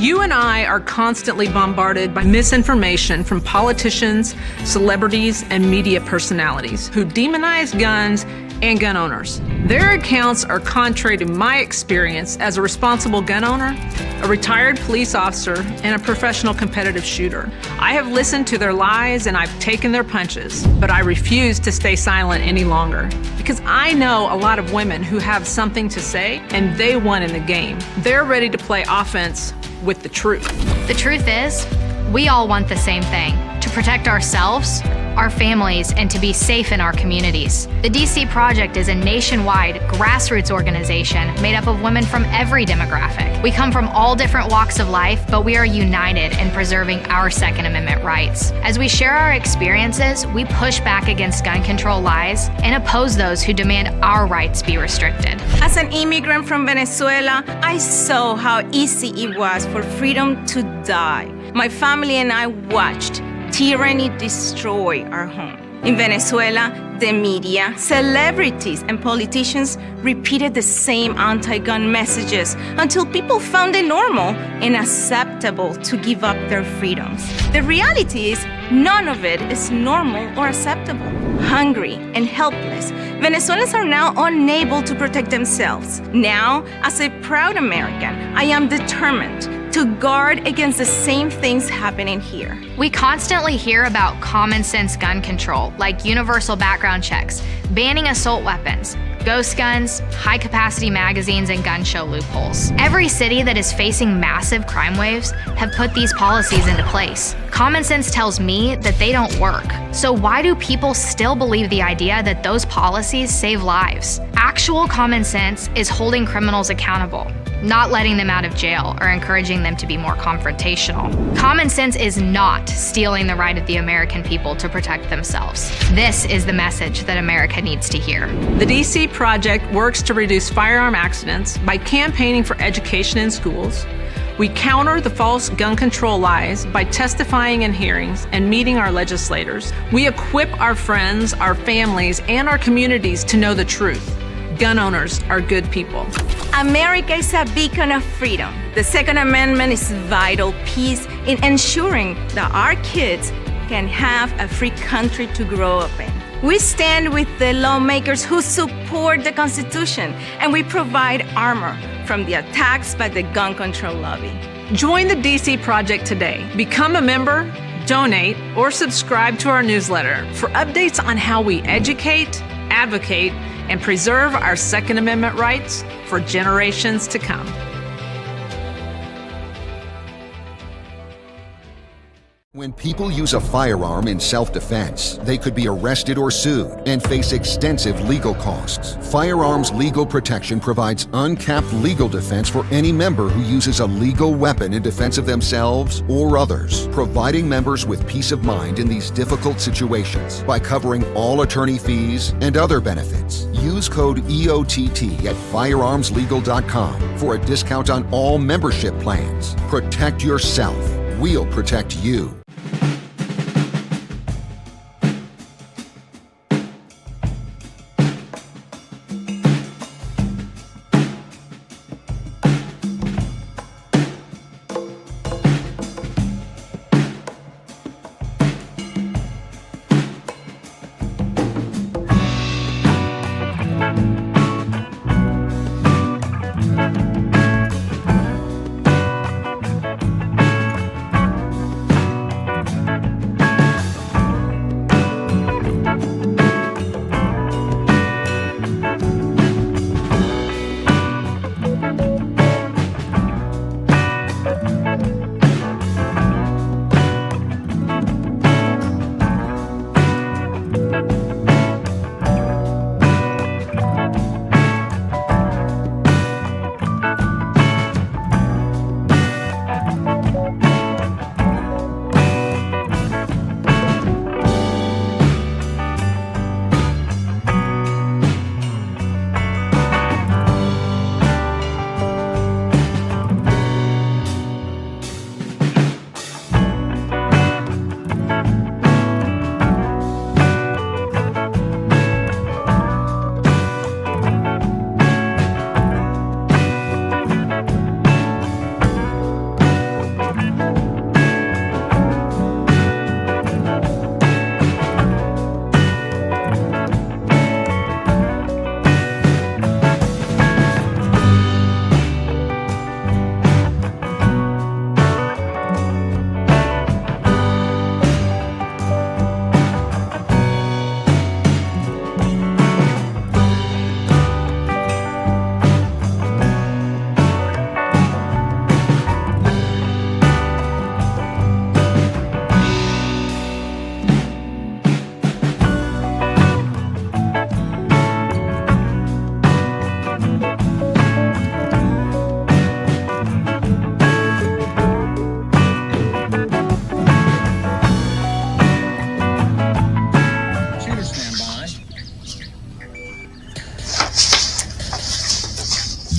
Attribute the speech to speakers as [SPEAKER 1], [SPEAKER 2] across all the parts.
[SPEAKER 1] You and I are constantly bombarded by misinformation from politicians, celebrities, and media personalities who demonize guns and gun owners. Their accounts are contrary to my experience as a responsible gun owner, a retired police officer, and a professional competitive shooter. I have listened to their lies and I've taken their punches, but I refuse to stay silent any longer because I know a lot of women who have something to say and they won in the game. They're ready to play offense with the truth.
[SPEAKER 2] The truth is, we all want the same thing: to protect ourselves, our families, and to be safe in our communities. The DC Project is a nationwide grassroots organization made up of women from every demographic. We come from all different walks of life, but we are united in preserving our Second Amendment rights. As we share our experiences, we push back against gun control lies and oppose those who demand our rights be restricted.
[SPEAKER 3] As an immigrant from Venezuela, I saw how easy it was for freedom to die. My family and I watched tyranny destroy our home. In Venezuela, the media, celebrities, and politicians repeated the same anti-gun messages until people found it normal and acceptable to give up their freedoms. The reality is, none of it is normal or acceptable. Hungry and helpless, Venezuelans are now unable to protect themselves. Now, as a proud American, I am determined to guard against the same things happening here.
[SPEAKER 2] We constantly hear about common sense gun control, like universal background checks, banning assault weapons, ghost guns, high-capacity magazines, and gun show loopholes. Every city that is facing massive crime waves have put these policies into place. Common sense tells me that they don't work. So why do people still believe the idea that those policies save lives? Actual common sense is holding criminals accountable, not letting them out of jail or encouraging them to be more confrontational. Common sense is not stealing the right of the American people to protect themselves. This is the message that America needs to hear.
[SPEAKER 1] The DC Project works to reduce firearm accidents by campaigning for education in schools. We counter the false gun control lies by testifying in hearings and meeting our legislators. We equip our friends, our families, and our communities to know the truth. Gun owners are good people.
[SPEAKER 3] America is a beacon of freedom. The Second Amendment is vital piece in ensuring that our kids can have a free country to grow up in. We stand with the lawmakers who support the Constitution, and we provide armor from the attacks by the gun control lobby.
[SPEAKER 1] Join the DC Project today. Become a member, donate, or subscribe to our newsletter for updates on how we educate, advocate, and preserve our Second Amendment rights for generations to come.
[SPEAKER 4] When people use a firearm in self-defense, they could be arrested or sued and face extensive legal costs. Firearms Legal Protection provides uncapped legal defense for any member who uses a legal weapon in defense of themselves or others, providing members with peace of mind in these difficult situations by covering all attorney fees and other benefits. Use code EOTT at firearmslegal.com for a discount on all membership plans. Protect yourself. We'll protect you.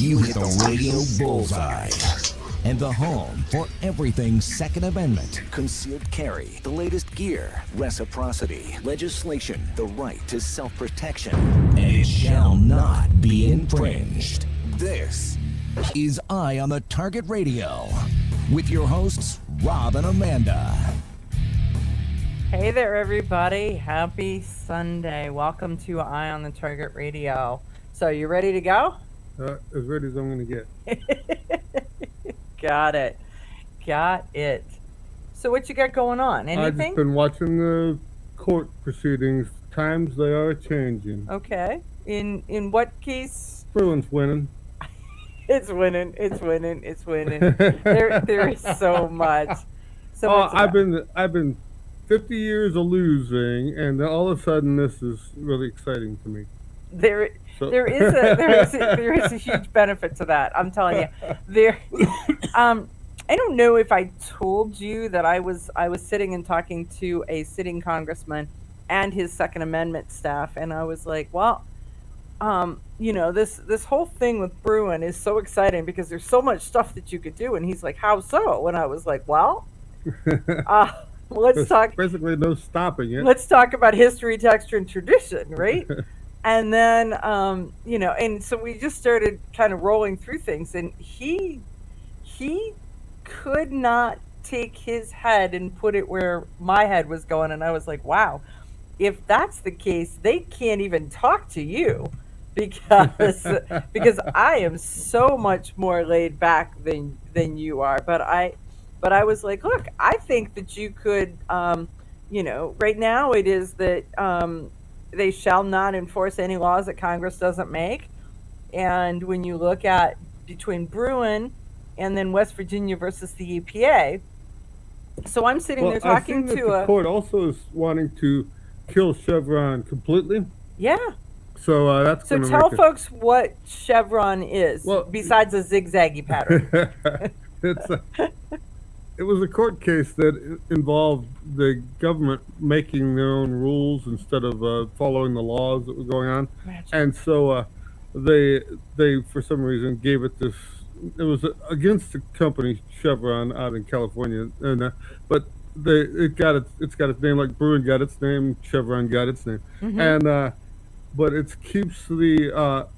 [SPEAKER 5] You hit the radio bullseye. And the home for everything Second Amendment. Concealed carry, the latest gear, reciprocity, legislation, the right to self-protection. And it shall not be infringed. This is Eye on the Target Radio with your hosts, Rob and Amanda.
[SPEAKER 6] Hey there, everybody. Happy Sunday. Welcome to Eye on the Target Radio. So, you ready to go?
[SPEAKER 7] As ready as I'm going to get.
[SPEAKER 6] Got it. So, what you got going on? Anything?
[SPEAKER 7] I've just been watching the court proceedings. Times they are changing.
[SPEAKER 6] Okay. In what case?
[SPEAKER 7] Bruins winning.
[SPEAKER 6] It's winning. There is so much.
[SPEAKER 7] I've been 50 years of losing, and all of a sudden this is really exciting to me.
[SPEAKER 6] There is a huge benefit to that. I'm telling you. I don't know if I told you that I was sitting and talking to a sitting congressman and his Second Amendment staff, and I was like, well, this whole thing with Bruin is so exciting because there's so much stuff that you could do. And he's like, how so? And I was like, well, let's talk.
[SPEAKER 7] Basically, no stopping it.
[SPEAKER 6] Let's talk about history, texture, and tradition, right? And then, and so we just started kind of rolling through things, and he could not take his head and put it where my head was going. And I was like, wow, if that's the case, they can't even talk to you because I am so much more laid back than you are. But I was like, look, I think that you could, right now it is that they shall not enforce any laws that Congress doesn't make. And when you look at between Bruin and then West Virginia versus the EPA, so I'm sitting there talking to
[SPEAKER 7] the court also is wanting to kill Chevron completely.
[SPEAKER 6] Yeah.
[SPEAKER 7] So that's
[SPEAKER 6] so tell folks what Chevron is, besides a zigzaggy pattern.
[SPEAKER 7] It was a court case that involved the government making their own rules instead of following the laws that were going on. Imagine. And so they for some reason gave it this. It was against the company Chevron out in California, and but it's got its name like Bruin got its name, Chevron got its name, and but it keeps the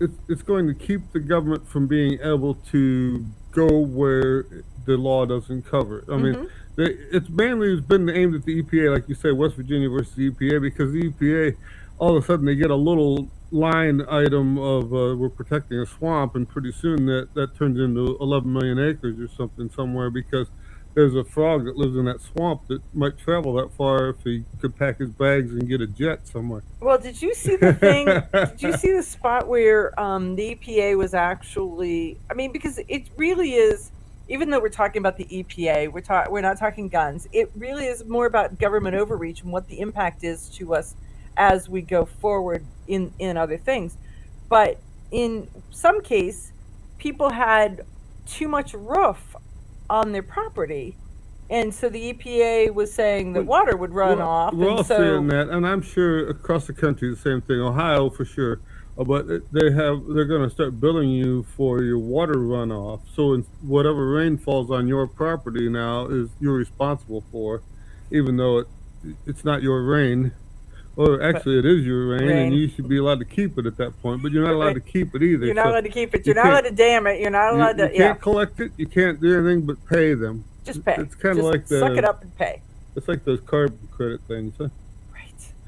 [SPEAKER 7] it's going to keep the government from being able to go where the law doesn't cover it. I mean, it's mainly been aimed at the EPA, like you say, West Virginia versus the EPA, because the EPA, all of a sudden, they get a little line item of we're protecting a swamp, and pretty soon that turns into 11 million acres or something somewhere, because there's a frog that lives in that swamp that might travel that far if he could pack his bags and get a jet somewhere.
[SPEAKER 6] Well, did you see the thing? Did you see the spot where the EPA was actually? I mean, because it really is. Even though we're talking about the EPA, we're not talking guns. It really is more about government overreach and what the impact is to us as we go forward in other things. But in some case, people had too much roof on their property, and so the EPA was saying that water would run off.
[SPEAKER 7] We're all seeing that, and I'm sure across the country the same thing. Ohio for sure. But they're going to start billing you for your water runoff. So whatever rain falls on your property now you're responsible for, even though it's not your rain. Or actually, it is your rain, and you should be allowed to keep it at that point. But you're not allowed to keep it either.
[SPEAKER 6] You're not allowed to keep it. You're not allowed to dam it. You're not allowed to.
[SPEAKER 7] You can't collect it. You can't do anything but pay them.
[SPEAKER 6] Just pay.
[SPEAKER 7] It's kind of like
[SPEAKER 6] suck it up and pay.
[SPEAKER 7] It's like those carbon credit things, huh?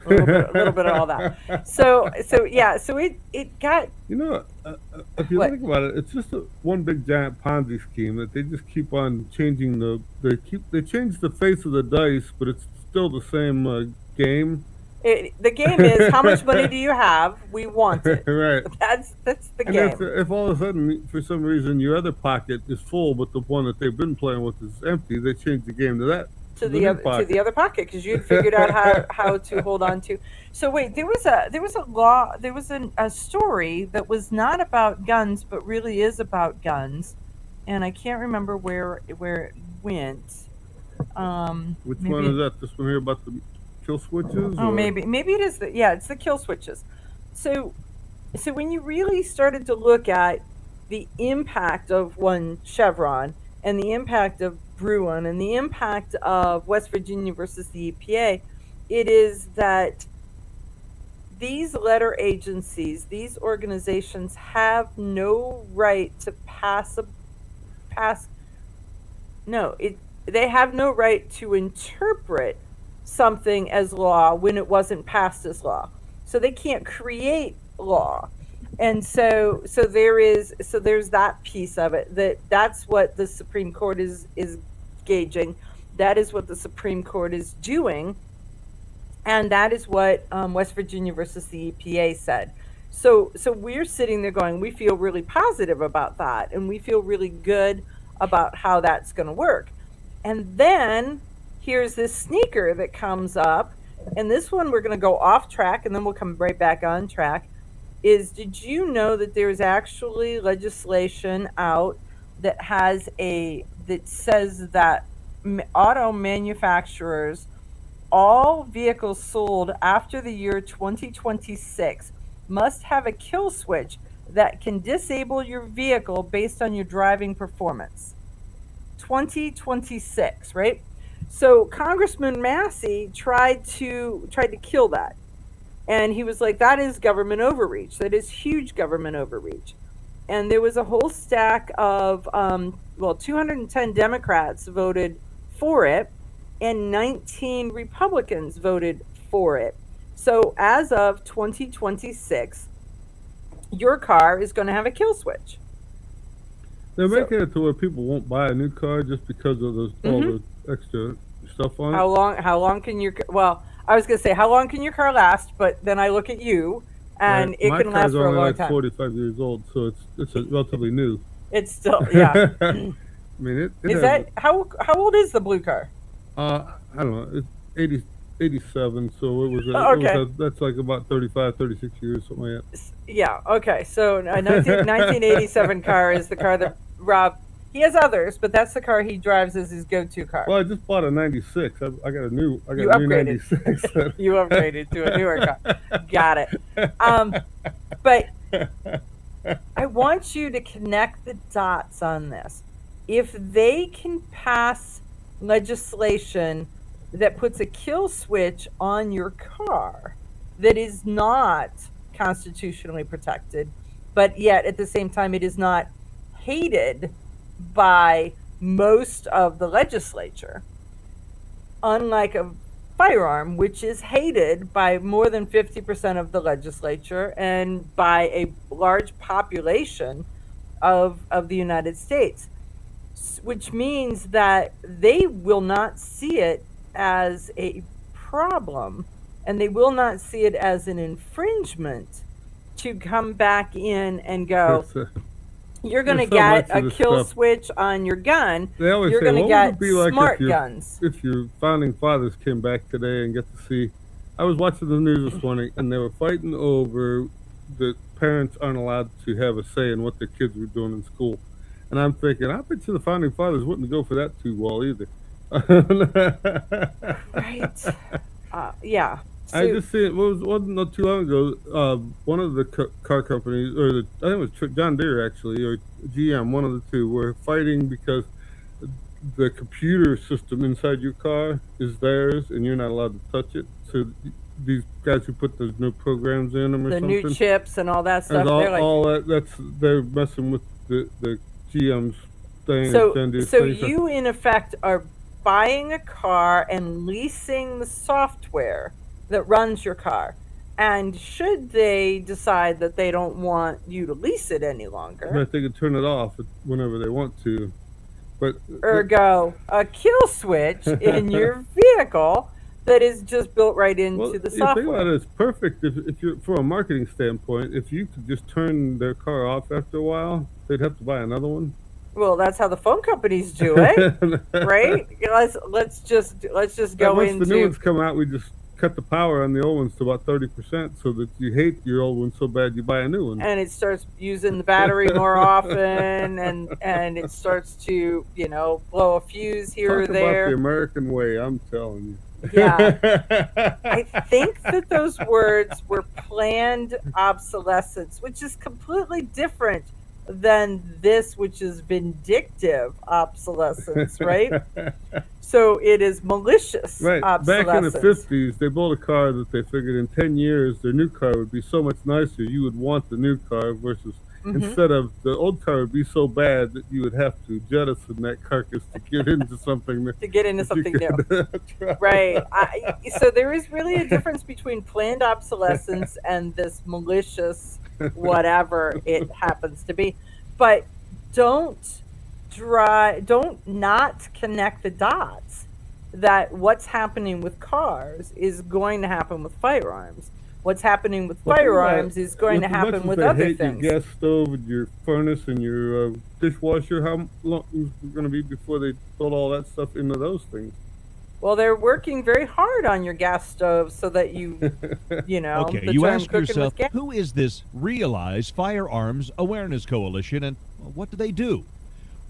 [SPEAKER 6] A little bit of all that. So it got.
[SPEAKER 7] If you think about it, it's just one big giant Ponzi scheme that they just keep on changing they change the face of the dice, but it's still the same game.
[SPEAKER 6] The game is how much money do you have? We want it.
[SPEAKER 7] Right.
[SPEAKER 6] That's the game.
[SPEAKER 7] If all of a sudden, for some reason, your other pocket is full, but the one that they've been playing with is empty, they change the game to that.
[SPEAKER 6] To the other pocket, because you'd figured out how to hold on to. So wait, there was a story that was not about guns, but really is about guns, and I can't remember where it went.
[SPEAKER 7] Which one is that? This one here about the kill switches?
[SPEAKER 6] Oh, maybe it is it's the kill switches. So when you really started to look at the impact of one Chevron and the impact of Bruin and the impact of West Virginia versus the EPA, it is that these letter agencies, these organizations have no right to they have no right to interpret something as law when it wasn't passed as law. So they can't create law. And so there's that piece of it, that's what the Supreme Court is gauging. That is what the Supreme Court is doing. And that is what West Virginia versus the EPA said. So we're sitting there going, we feel really positive about that, and we feel really good about how that's going to work. And then here's this sneaker that comes up, and this one we're going to go off track, and then we'll come right back on track. Did you know that there's actually legislation out that says that auto manufacturers, all vehicles sold after the year 2026 must have a kill switch that can disable your vehicle based on your driving performance. 2026, right? So Congressman Massey tried to kill that. And he was like, that is government overreach. That is huge government overreach. And there was a whole stack of 210 Democrats voted for it, and 19 Republicans voted for it. So as of 2026, your car is going to have a kill switch.
[SPEAKER 7] They're making it to where people won't buy a new car just because of all the extra stuff on it.
[SPEAKER 6] How long can your I was going to say, how long can your car last? But then I look at you, and it can last for a long time.
[SPEAKER 7] My car's only like 45 years old, so it's relatively new.
[SPEAKER 6] It's still, yeah.
[SPEAKER 7] I mean,
[SPEAKER 6] how old is the blue car?
[SPEAKER 7] I don't know. It's 87, so it was. That's like about 35, 36 years, something like that.
[SPEAKER 6] Yeah. Okay. So a 1987 car is the car that Rob. He has others, but that's the car he drives as his go-to car.
[SPEAKER 7] Well, I just bought a 96. I got a new. I got
[SPEAKER 6] you
[SPEAKER 7] a
[SPEAKER 6] upgraded.
[SPEAKER 7] new 96.
[SPEAKER 6] You upgraded to a newer car. Got it. But I want you to connect the dots on this. If they can pass legislation that puts a kill switch on your car that is not constitutionally protected, but yet at the same time it is not hated by most of the legislature, unlike a firearm, which is hated by more than 50% of the legislature and by a large population of the United States, which means that they will not see it as a problem, and they will not see it as an infringement to come back in and go, you're going to get a kill switch on your gun.
[SPEAKER 7] They always
[SPEAKER 6] you're
[SPEAKER 7] say,
[SPEAKER 6] going to
[SPEAKER 7] what would
[SPEAKER 6] get
[SPEAKER 7] it be like
[SPEAKER 6] smart guns.
[SPEAKER 7] If your founding fathers came back today and get to see, I was watching the news this morning, and they were fighting over that parents aren't allowed to have a say in what their kids were doing in school. And I'm thinking, I bet you the founding fathers wouldn't go for that too well either.
[SPEAKER 6] Right. Yeah. So,
[SPEAKER 7] I just see it wasn't not too long ago. One of the car companies, I think it was John Deere actually, or GM, one of the two, were fighting because the computer system inside your car is theirs, and you're not allowed to touch it. So these guys who put those new programs in them or
[SPEAKER 6] the
[SPEAKER 7] something,
[SPEAKER 6] new chips and all that stuff,
[SPEAKER 7] they're messing with the GM's thing.
[SPEAKER 6] So you in effect are buying a car and leasing the software that runs your car. And should they decide that they don't want you to lease it any longer,
[SPEAKER 7] but they can turn it off whenever they want to. But
[SPEAKER 6] ergo, a kill switch in your vehicle that is just built right into the software.
[SPEAKER 7] Think about it, it's perfect if you're, from a marketing standpoint, if you could just turn their car off after a while, they'd have to buy another one.
[SPEAKER 6] Well, that's how the phone companies do it, right? Let's just go
[SPEAKER 7] once
[SPEAKER 6] into.
[SPEAKER 7] the new ones come out, we just cut the power on the old ones to about 30%, so that you hate your old one so bad you buy a new one.
[SPEAKER 6] And it starts using the battery more often, and it starts to blow a fuse here or there.
[SPEAKER 7] About the American way, I'm telling you.
[SPEAKER 6] Yeah, I think that those words were planned obsolescence, which is completely different than this, which is vindictive obsolescence, right? So it is malicious
[SPEAKER 7] Right. Back in the
[SPEAKER 6] obsolescence.
[SPEAKER 7] 50s, they built a car that they figured in 10 years, their new car would be so much nicer, you would want the new car versus instead of the old car would be so bad that you would have to jettison that carcass to get into something
[SPEAKER 6] To get into
[SPEAKER 7] that you
[SPEAKER 6] something new.
[SPEAKER 7] could try.
[SPEAKER 6] Right. So there is really a difference between planned obsolescence and this malicious whatever it happens to be. But don't not connect the dots that what's happening with cars is going to happen with firearms. What's happening with firearms is going to happen with other things.
[SPEAKER 7] Your gas stove and your furnace and your dishwasher, how long is it going to be before they put all that stuff into those things?
[SPEAKER 6] Well, they're working very hard on your gas stove so that you know,
[SPEAKER 8] Okay,
[SPEAKER 6] the
[SPEAKER 8] you
[SPEAKER 6] term
[SPEAKER 8] ask
[SPEAKER 6] cooking with
[SPEAKER 8] yourself,
[SPEAKER 6] gas.
[SPEAKER 8] who is this Realize Firearms Awareness Coalition, and what do?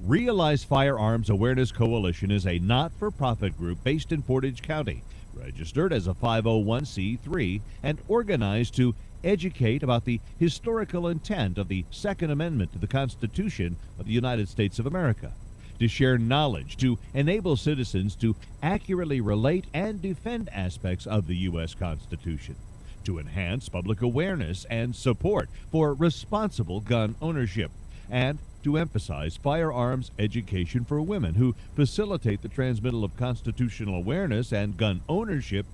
[SPEAKER 8] Realize Firearms Awareness Coalition is a not-for-profit group based in Portage County, registered as a 501c3, and organized to educate about the historical intent of the Second Amendment to the Constitution of the United States of America, to share knowledge, to enable citizens to accurately relate and defend aspects of the U.S. Constitution, to enhance public awareness and support for responsible gun ownership, and to emphasize firearms education for women who facilitate the transmittal of constitutional awareness and gun ownership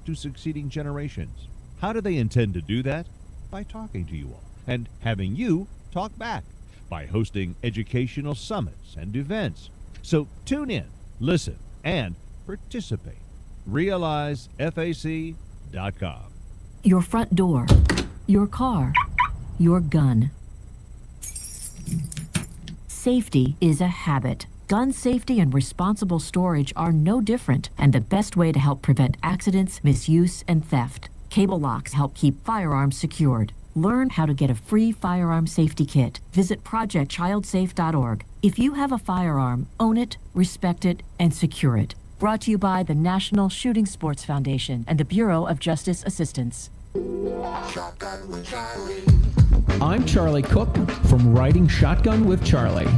[SPEAKER 8] to succeeding generations. How do they intend to do that? By talking to you all and having you talk back, by hosting educational summits and events. So tune in, listen, and participate. RealizeFAC.com.
[SPEAKER 9] Your front door, your car, your gun. Safety is a habit. Gun safety and responsible storage are no different, and the best way to help prevent accidents, misuse, and theft. Cable locks help keep firearms secured. Learn how to get a free firearm safety kit. Visit projectchildsafe.org. If you have a firearm, own it, respect it, and secure it. Brought to you by the National Shooting Sports Foundation and the Bureau of Justice Assistance.
[SPEAKER 10] I'm Charlie Cook from Riding Shotgun with Charlie.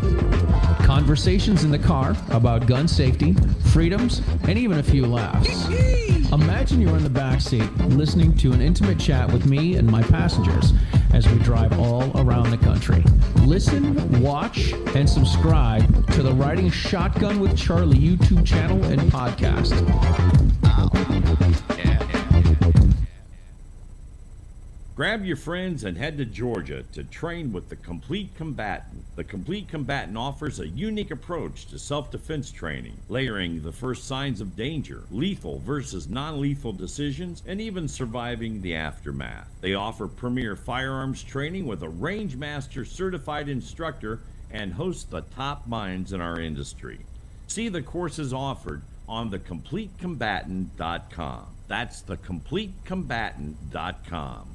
[SPEAKER 10] Conversations in the car about gun safety, freedoms, and even a few laughs. Imagine you're in the back seat listening to an intimate chat with me and my passengers as we drive all around the country. Listen, watch, and subscribe to the Riding Shotgun with Charlie YouTube channel and podcast.
[SPEAKER 11] Grab your friends and head to Georgia to train with the Complete Combatant. The Complete Combatant offers a unique approach to self-defense training, layering the first signs of danger, lethal versus non-lethal decisions, and even surviving the aftermath. They offer premier firearms training with a range master certified instructor and host the top minds in our industry. See the courses offered on thecompletecombatant.com. That's thecompletecombatant.com.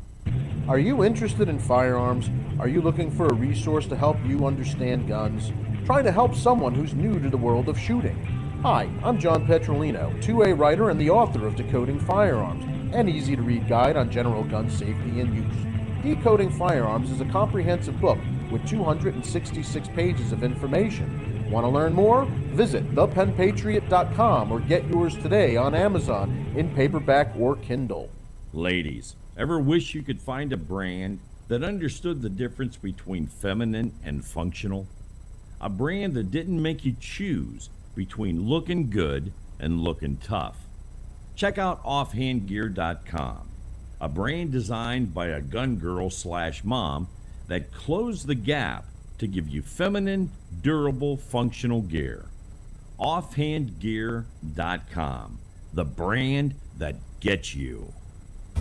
[SPEAKER 12] Are you interested in firearms? Are you looking for a resource to help you understand guns? Trying to help someone who's new to the world of shooting? Hi, I'm John Petrolino, 2A writer and the author of Decoding Firearms, an easy-to-read guide on general gun safety and use. Decoding Firearms is a comprehensive book with 266 pages of information. Want to learn more? Visit thepenpatriot.com or get yours today on Amazon in paperback or Kindle.
[SPEAKER 11] Ladies, ever wish you could find a brand that understood the difference between feminine and functional? A brand that didn't make you choose between looking good and looking tough. Check out offhandgear.com, a brand designed by a gun girl / mom that closed the gap to give you feminine, durable, functional gear. Offhandgear.com, the brand that gets you.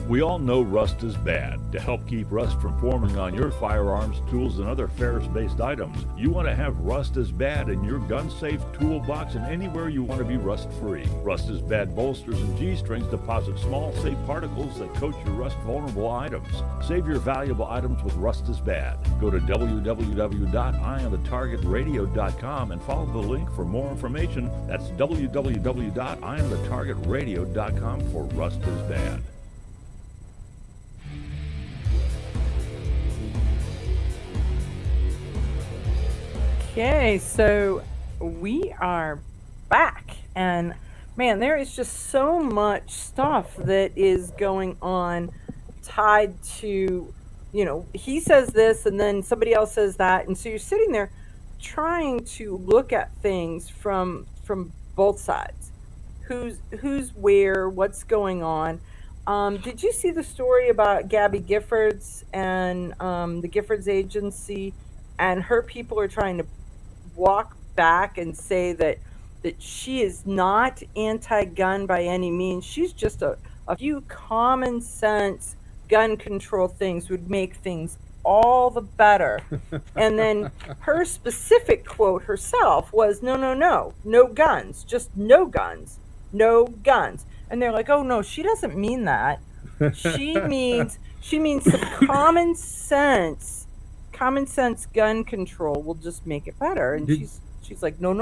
[SPEAKER 13] We all know rust is bad. To help keep rust from forming on your firearms, tools, and other ferrous-based items, you want to have Rust is Bad in your gun-safe toolbox and anywhere you want to be rust-free. Rust is Bad bolsters and G-strings deposit small, safe particles that coat your rust-vulnerable items. Save your valuable items with Rust is Bad. Go to www.eyeonthetargetradio.com and follow the link for more information. That's www.eyeonthetargetradio.com for Rust is Bad.
[SPEAKER 6] Okay, so we are back, and man, there is just so much stuff that is going on tied to, he says this and then somebody else says that, and so you're sitting there trying to look at things from both sides. Who's where, what's going on. Did you see the story about Gabby Giffords and the Giffords Agency, and her people are trying to walk back and say that she is not anti-gun by any means. She's just a few common sense gun control things would make things all the better. And then her specific quote herself was, no guns, just no guns, no guns. And they're like, oh no, she doesn't mean that. She means some common sense gun control will just make it better. And she's like, no.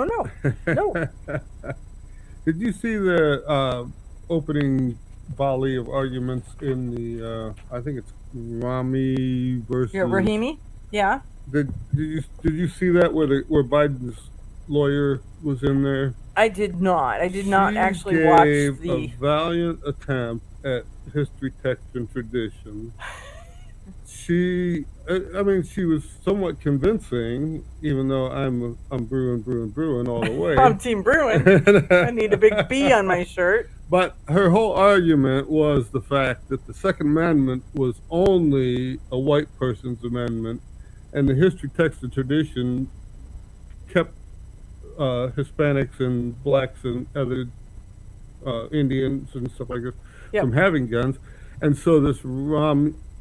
[SPEAKER 7] Did you see the opening volley of arguments in the? I think it's Rami versus
[SPEAKER 6] Rahimi. Yeah.
[SPEAKER 7] Did you see that where Biden's lawyer was in there?
[SPEAKER 6] I did not. I did not actually
[SPEAKER 7] She
[SPEAKER 6] watch
[SPEAKER 7] gave
[SPEAKER 6] the.
[SPEAKER 7] a valiant attempt at history, text, and tradition. I mean, she was somewhat convincing, even though I'm Bruin all the way.
[SPEAKER 6] I'm Team Bruin. I need a big B on my shirt.
[SPEAKER 7] But her whole argument was the fact that the Second Amendment was only a white person's amendment, and the history, text, and tradition kept Hispanics and blacks and other Indians and stuff like this from having guns. And so this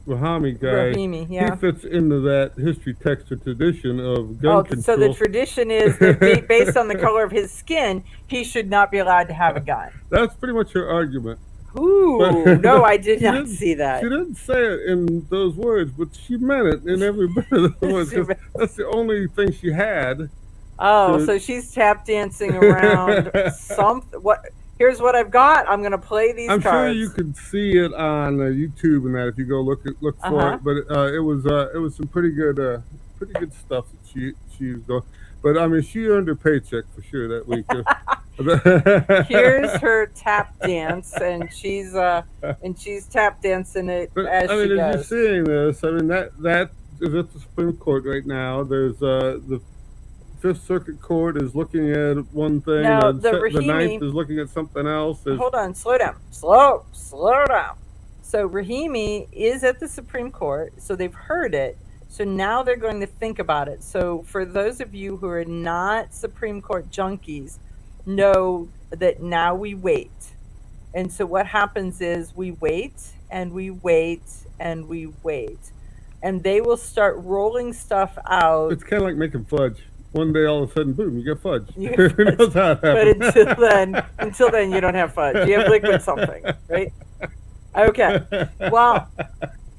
[SPEAKER 7] Rahimi guy,
[SPEAKER 6] yeah.
[SPEAKER 7] he fits into that history, text, or tradition of gun control.
[SPEAKER 6] So the tradition is that based on the color of his skin, he should not be allowed to have a gun.
[SPEAKER 7] That's pretty much her argument.
[SPEAKER 6] Ooh, no, I did not see that.
[SPEAKER 7] She didn't say it in those words, but she meant it in every bit of the words. 'Cause that's the only thing she had.
[SPEAKER 6] Oh, so she's tap dancing around something. Here's what I've got. I'm going to play these cards.
[SPEAKER 7] I'm sure you could see it on YouTube and that if you go look for it. But it was some pretty good stuff that she was doing. But I mean, she earned her paycheck for sure that week.
[SPEAKER 6] Here's her tap dance, and she's tap dancing it as she goes.
[SPEAKER 7] As you're seeing this, I mean that is at the Supreme Court right now. There's the Fifth Circuit Court is looking at one thing,
[SPEAKER 6] now,
[SPEAKER 7] the Ninth is looking at something else.
[SPEAKER 6] Hold on, slow down. Slow down. So Rahimi is at the Supreme Court, so they've heard it. So now they're going to think about it. So for those of you who are not Supreme Court junkies, know that now we wait. And so what happens is we wait and we wait and we wait. And they will start rolling stuff out.
[SPEAKER 7] It's kind of like making fudge. One day, all of a sudden, boom, you get fudge.
[SPEAKER 6] Who knows how it happens? But until then, you don't have fudge. You have liquid something, right? Okay. Well,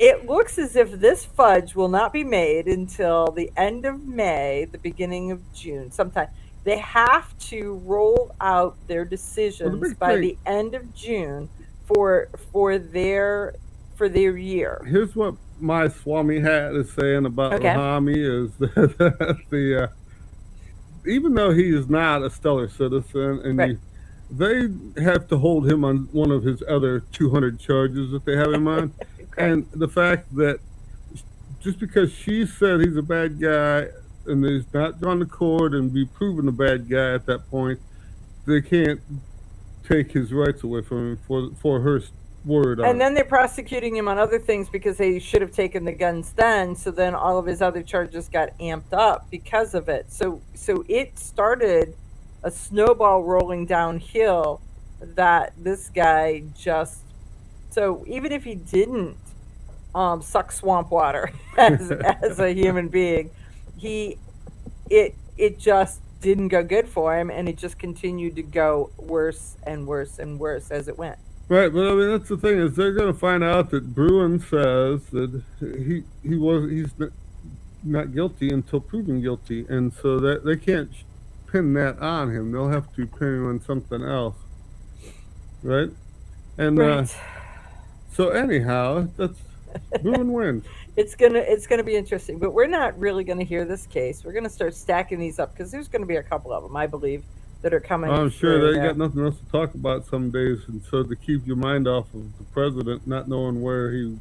[SPEAKER 6] it looks as if this fudge will not be made until the end of May, the beginning of June, sometime. They have to roll out their decisions by the end of June for their year.
[SPEAKER 7] Here's what my Swami hat is saying about Rahimi is that even though he is not a stellar citizen, and they have to hold him on one of his other 200 charges that they have him on, and the fact that just because she said he's a bad guy and he's not gone to court and be proven a bad guy at that point, they can't take his rights away from him for her word on
[SPEAKER 6] and then they're prosecuting him on other things because they should have taken the guns then, so then all of his other charges got amped up because of it. So it started a snowball rolling downhill that this guy just, so even if he didn't suck swamp water as a human being, it just didn't go good for him, and it just continued to go worse and worse and worse as it went.
[SPEAKER 7] Right, but I mean that's the thing is they're going to find out that Bruin says that he's not guilty until proven guilty, and so that they can't pin that on him. They'll have to pin him on something else, right? And so anyhow, Boone wins.
[SPEAKER 6] It's gonna be interesting, but we're not really gonna hear this case. We're gonna start stacking these up because there's gonna be a couple of them, I believe, that are coming.
[SPEAKER 7] I'm sure
[SPEAKER 6] through
[SPEAKER 7] they
[SPEAKER 6] there.
[SPEAKER 7] got nothing else to talk about some days, and so to keep your mind off of the president, not knowing where he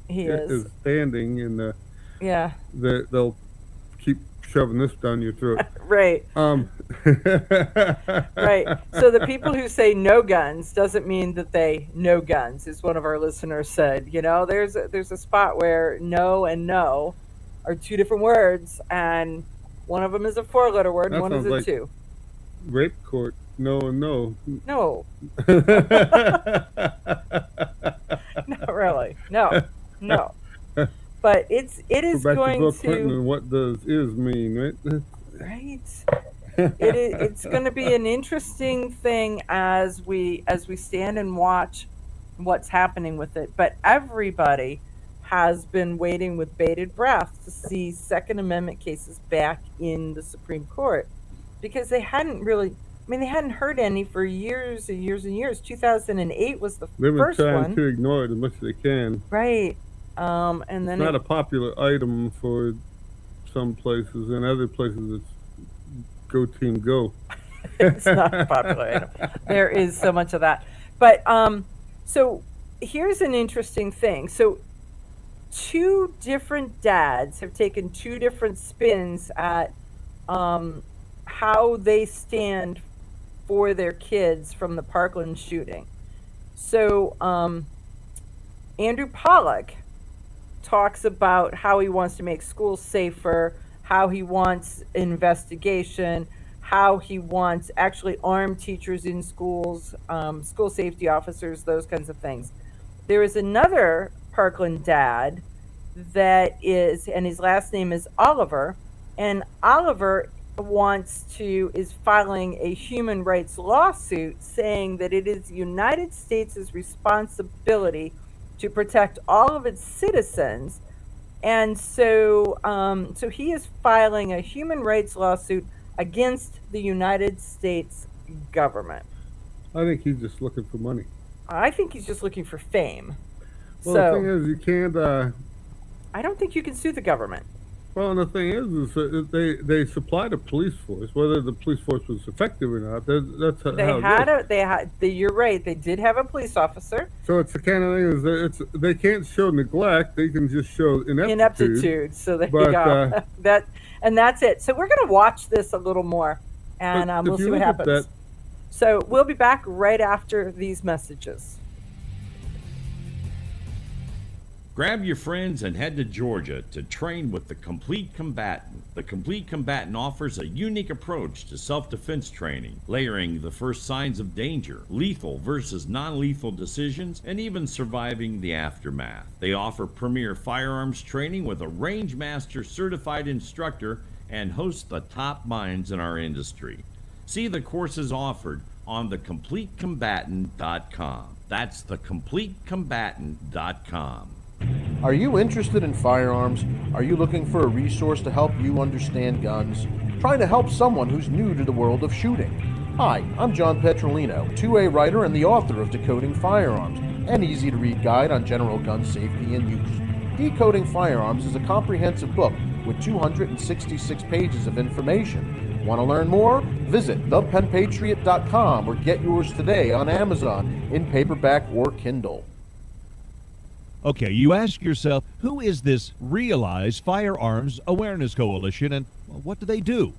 [SPEAKER 6] is.
[SPEAKER 7] standing, and
[SPEAKER 6] Yeah.
[SPEAKER 7] they'll keep shoving this down your throat.
[SPEAKER 6] Right. Right. So the people who say no guns doesn't mean that they know guns, as one of our listeners said. You know, there's a spot where no and no are two different words, and one of them is a 4-letter word, and
[SPEAKER 7] That
[SPEAKER 6] one is
[SPEAKER 7] sounds
[SPEAKER 6] a
[SPEAKER 7] like
[SPEAKER 6] 2.
[SPEAKER 7] Rape court, no and no.
[SPEAKER 6] No. Not really. No. But it is
[SPEAKER 7] Go back
[SPEAKER 6] going
[SPEAKER 7] to Bill Clinton
[SPEAKER 6] to.
[SPEAKER 7] and what does is mean, right?
[SPEAKER 6] Right. It's going to be an interesting thing as we stand and watch what's happening with it. But everybody has been waiting with bated breath to see Second Amendment cases back in the Supreme Court, because they hadn't heard any for years and years and years. 2008 was the
[SPEAKER 7] They've been
[SPEAKER 6] first
[SPEAKER 7] trying
[SPEAKER 6] one.
[SPEAKER 7] to ignore it as much as they can.
[SPEAKER 6] Right. And then
[SPEAKER 7] It's not a popular item for some places, and other places it's go team go.
[SPEAKER 6] It's not popular item. There is so much of that. But so here's an interesting thing. So two different dads have taken two different spins at how they stand for their kids from the Parkland shooting. So Andrew Pollack talks about how he wants to make schools safer, how he wants investigation, how he wants actually armed teachers in schools, school safety officers, those kinds of things. There is another Parkland dad that is, and his last name is Oliver, and Oliver is filing a human rights lawsuit saying that it is the United States' responsibility to protect all of its citizens. And so he is filing a human rights lawsuit against the United States government.
[SPEAKER 7] I think he's just looking for money.
[SPEAKER 6] I think he's just looking for fame.
[SPEAKER 7] Well,
[SPEAKER 6] So
[SPEAKER 7] the thing is, you can't.
[SPEAKER 6] I don't think you can sue the government.
[SPEAKER 7] Well, and the thing is that they supplied a police force. Whether the police force was effective or not, that's how it is.
[SPEAKER 6] You're right. They did have a police officer.
[SPEAKER 7] So it's the kind of thing is that they can't show neglect. They can just show ineptitude.
[SPEAKER 6] So there
[SPEAKER 7] But,
[SPEAKER 6] you go. That's it. So we're going to watch this a little more, and
[SPEAKER 7] But
[SPEAKER 6] we'll
[SPEAKER 7] if you
[SPEAKER 6] see what
[SPEAKER 7] look at
[SPEAKER 6] happens.
[SPEAKER 7] that-
[SPEAKER 6] So we'll be back right after these messages.
[SPEAKER 11] Grab your friends and head to Georgia to train with the Complete Combatant. The Complete Combatant offers a unique approach to self-defense training, layering the first signs of danger, lethal versus non-lethal decisions, and even surviving the aftermath. They offer premier firearms training with a range master certified instructor and host the top minds in our industry. See the courses offered on thecompletecombatant.com. That's thecompletecombatant.com.
[SPEAKER 12] Are you interested in firearms? Are you looking for a resource to help you understand guns? Trying to help someone who's new to the world of shooting? Hi, I'm John Petrolino, 2A writer and the author of Decoding Firearms, an easy-to-read guide on general gun safety and use. Decoding Firearms is a comprehensive book with 266 pages of information. Want to learn more? Visit thepenpatriot.com or get yours today on Amazon in paperback or Kindle.
[SPEAKER 8] Okay, you ask yourself, who is this Realize Firearms Awareness Coalition, and what do they do?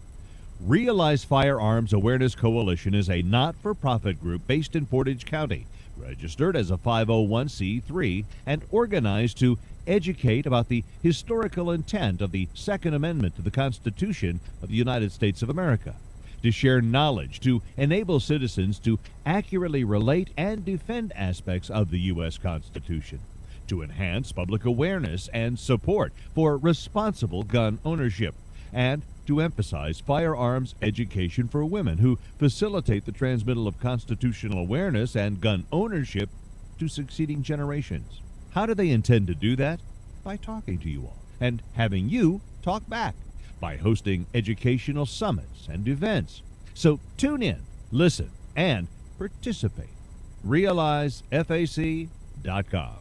[SPEAKER 8] Realize Firearms Awareness Coalition is a not-for-profit group based in Portage County, registered as a 501c3, and organized to educate about the historical intent of the Second Amendment to the Constitution of the United States of America, to share knowledge, to enable citizens to accurately relate and defend aspects of the U.S. Constitution, to enhance public awareness and support for responsible gun ownership, and to emphasize firearms education for women who facilitate the transmittal of constitutional awareness and gun ownership to succeeding generations. How do they intend to do that? By talking to you all and having you talk back, by hosting educational summits and events. So tune in, listen, and participate. RealizeFAC.com.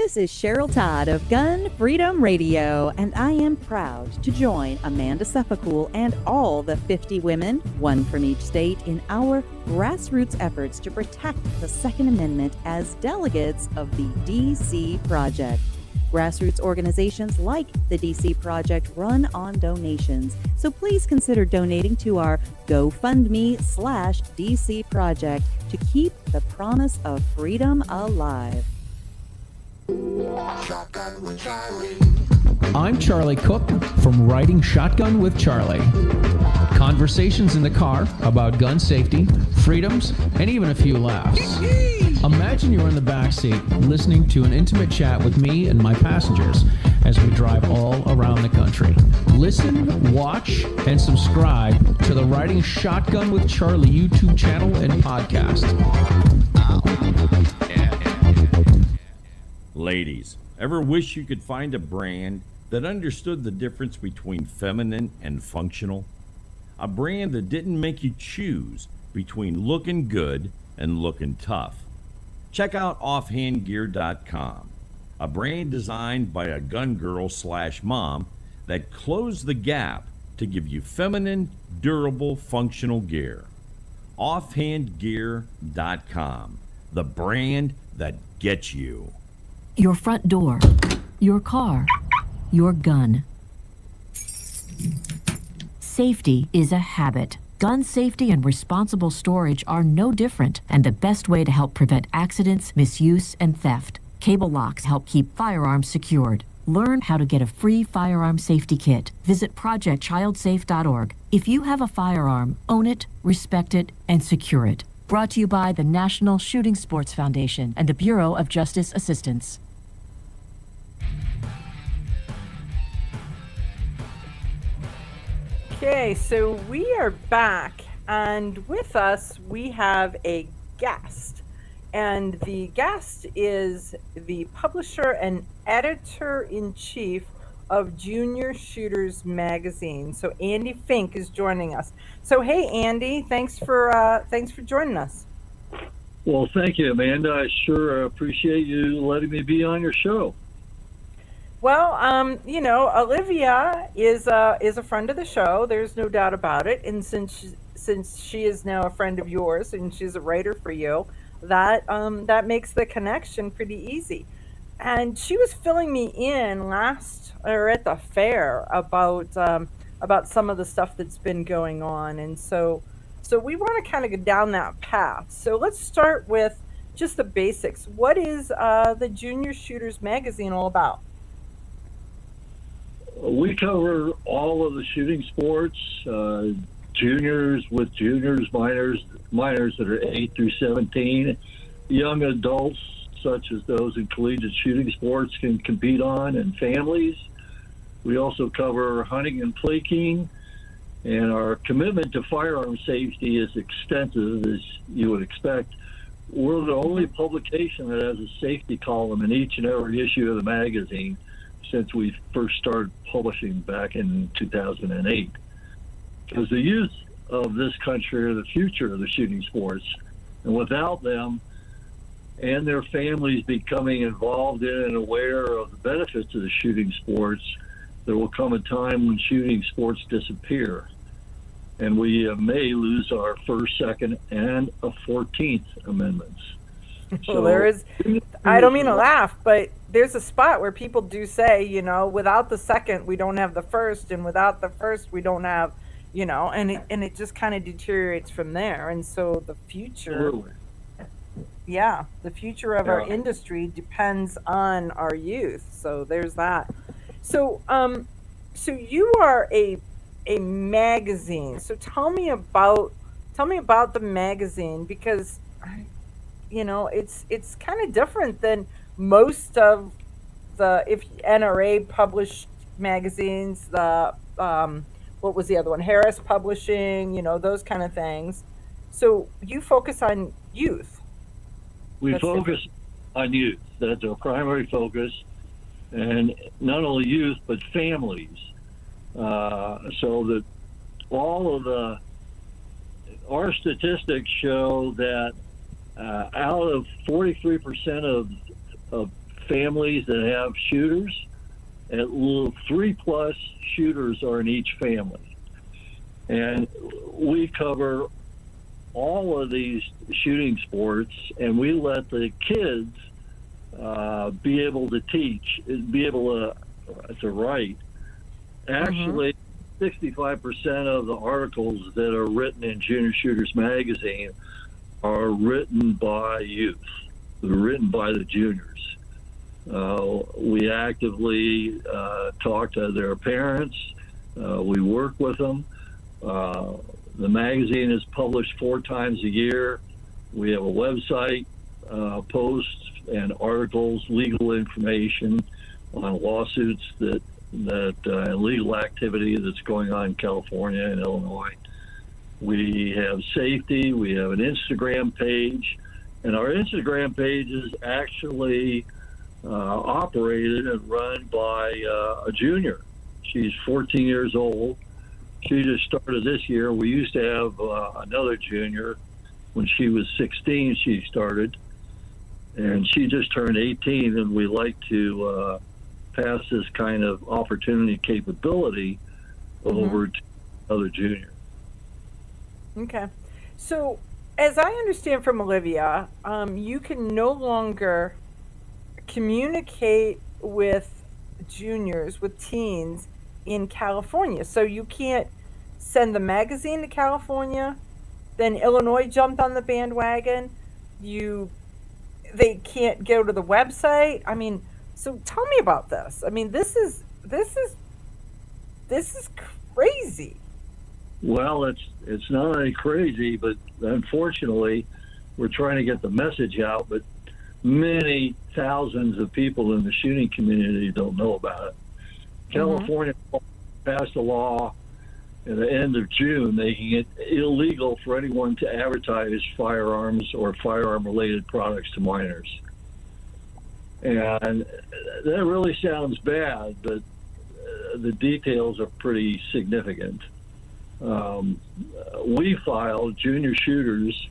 [SPEAKER 14] This is Cheryl Todd of Gun Freedom Radio, and I am proud to join Amanda Suffolcool and all the 50 women, one from each state, in our grassroots efforts to protect the Second Amendment as delegates of the DC Project. Grassroots organizations like the DC Project run on donations, so please consider donating to our GoFundMe/DC Project to keep the promise of freedom alive.
[SPEAKER 10] I'm Charlie Cook from Riding Shotgun with Charlie. Conversations in the car about gun safety, freedoms, and even a few laughs. Imagine you're in the back seat listening to an intimate chat with me and my passengers as we drive all around the country. Listen, watch, and subscribe to the Riding Shotgun with Charlie YouTube channel and podcast.
[SPEAKER 11] Ladies, ever wish you could find a brand that understood the difference between feminine and functional? A brand that didn't make you choose between looking good and looking tough. Check out offhandgear.com, a brand designed by a gun girl / mom that closed the gap to give you feminine, durable, functional gear. Offhandgear.com, the brand that gets you.
[SPEAKER 9] Your front door, your car, your gun. Safety is a habit. Gun safety and responsible storage are no different, and the best way to help prevent accidents, misuse, and theft. Cable locks help keep firearms secured. Learn how to get a free firearm safety kit. Visit projectchildsafe.org. If you have a firearm, own it, respect it, and secure it. Brought to you by the National Shooting Sports Foundation and the Bureau of Justice Assistance.
[SPEAKER 6] Okay, so we are back, and with us we have a guest. And the guest is the publisher and editor-in-chief of Junior Shooters magazine. So Andy Fink is joining us. So hey, Andy, thanks for joining us.
[SPEAKER 15] Well, thank you, Amanda. I sure appreciate you letting me be on your show.
[SPEAKER 6] Well, Olivia is a friend of the show. There's no doubt about it. And since she is now a friend of yours and she's a writer for you, that makes the connection pretty easy. And she was filling me in at the fair about some of the stuff that's been going on, and so we want to kind of go down that path. So let's start with just the basics. What is the Junior Shooters magazine all about?
[SPEAKER 15] We cover all of the shooting sports, juniors with juniors, minors that are 8 through 17, young adults such as those in collegiate shooting sports can compete on, and families. We also cover hunting and flaking, and our commitment to firearm safety is extensive, as you would expect. We're the only publication that has a safety column in each and every issue of the magazine since we first started publishing back in 2008. Because the youth of this country are the future of the shooting sports, and without them and their families becoming involved in and aware of the benefits of the shooting sports, there will come a time when shooting sports disappear, and we may lose our First, Second, and a 14th Amendments.
[SPEAKER 6] Well, there is, I don't mean to laugh, but there's a spot where people do say, without the second, we don't have the first, and without the first, we don't have, and it just kind of deteriorates from there. And so the future, the future of our industry depends on our youth. So there's that. So, so you are a magazine. So tell me about the magazine, because it's kind of different than most of the NRA published magazines. The what was the other one? Harris Publishing. Those kind of things. So you focus on youth.
[SPEAKER 15] We focus on youth. That's our primary focus. And not only youth, but families. So that our statistics show that out of 43% of families that have shooters. At 3+ shooters are in each family. And we cover all of these shooting sports, and we let the kids be able to teach, be able to write. Actually, 65% of the articles that are written in Junior Shooters magazine are written by youth. They're written by the juniors. We actively talk to their parents. We work with them. The magazine is published 4 times a year. We have a website, posts and articles, legal information on lawsuits that legal activity that's going on in California and Illinois. We have safety. We have an Instagram page, and our Instagram page is actually operated and run by a junior. She's 14 years old. She just started this year. We used to have another junior. When she was 16, she started, and she just turned 18, and we like to pass this kind of opportunity capability over to other junior.
[SPEAKER 6] Okay. So, as I understand from Olivia, you can no longer communicate with juniors, with teens in California. So you can't send the magazine to California. Then Illinois jumped on the bandwagon. They can't go to the website. I mean, so tell me about this. I mean, this is crazy.
[SPEAKER 15] Well, it's not only crazy, but unfortunately, we're trying to get the message out, but many thousands of people in the shooting community don't know about it. California passed a law at the end of June making it illegal for anyone to advertise firearms or firearm-related products to minors. And that really sounds bad, but the details are pretty significant. We filed Junior Shooters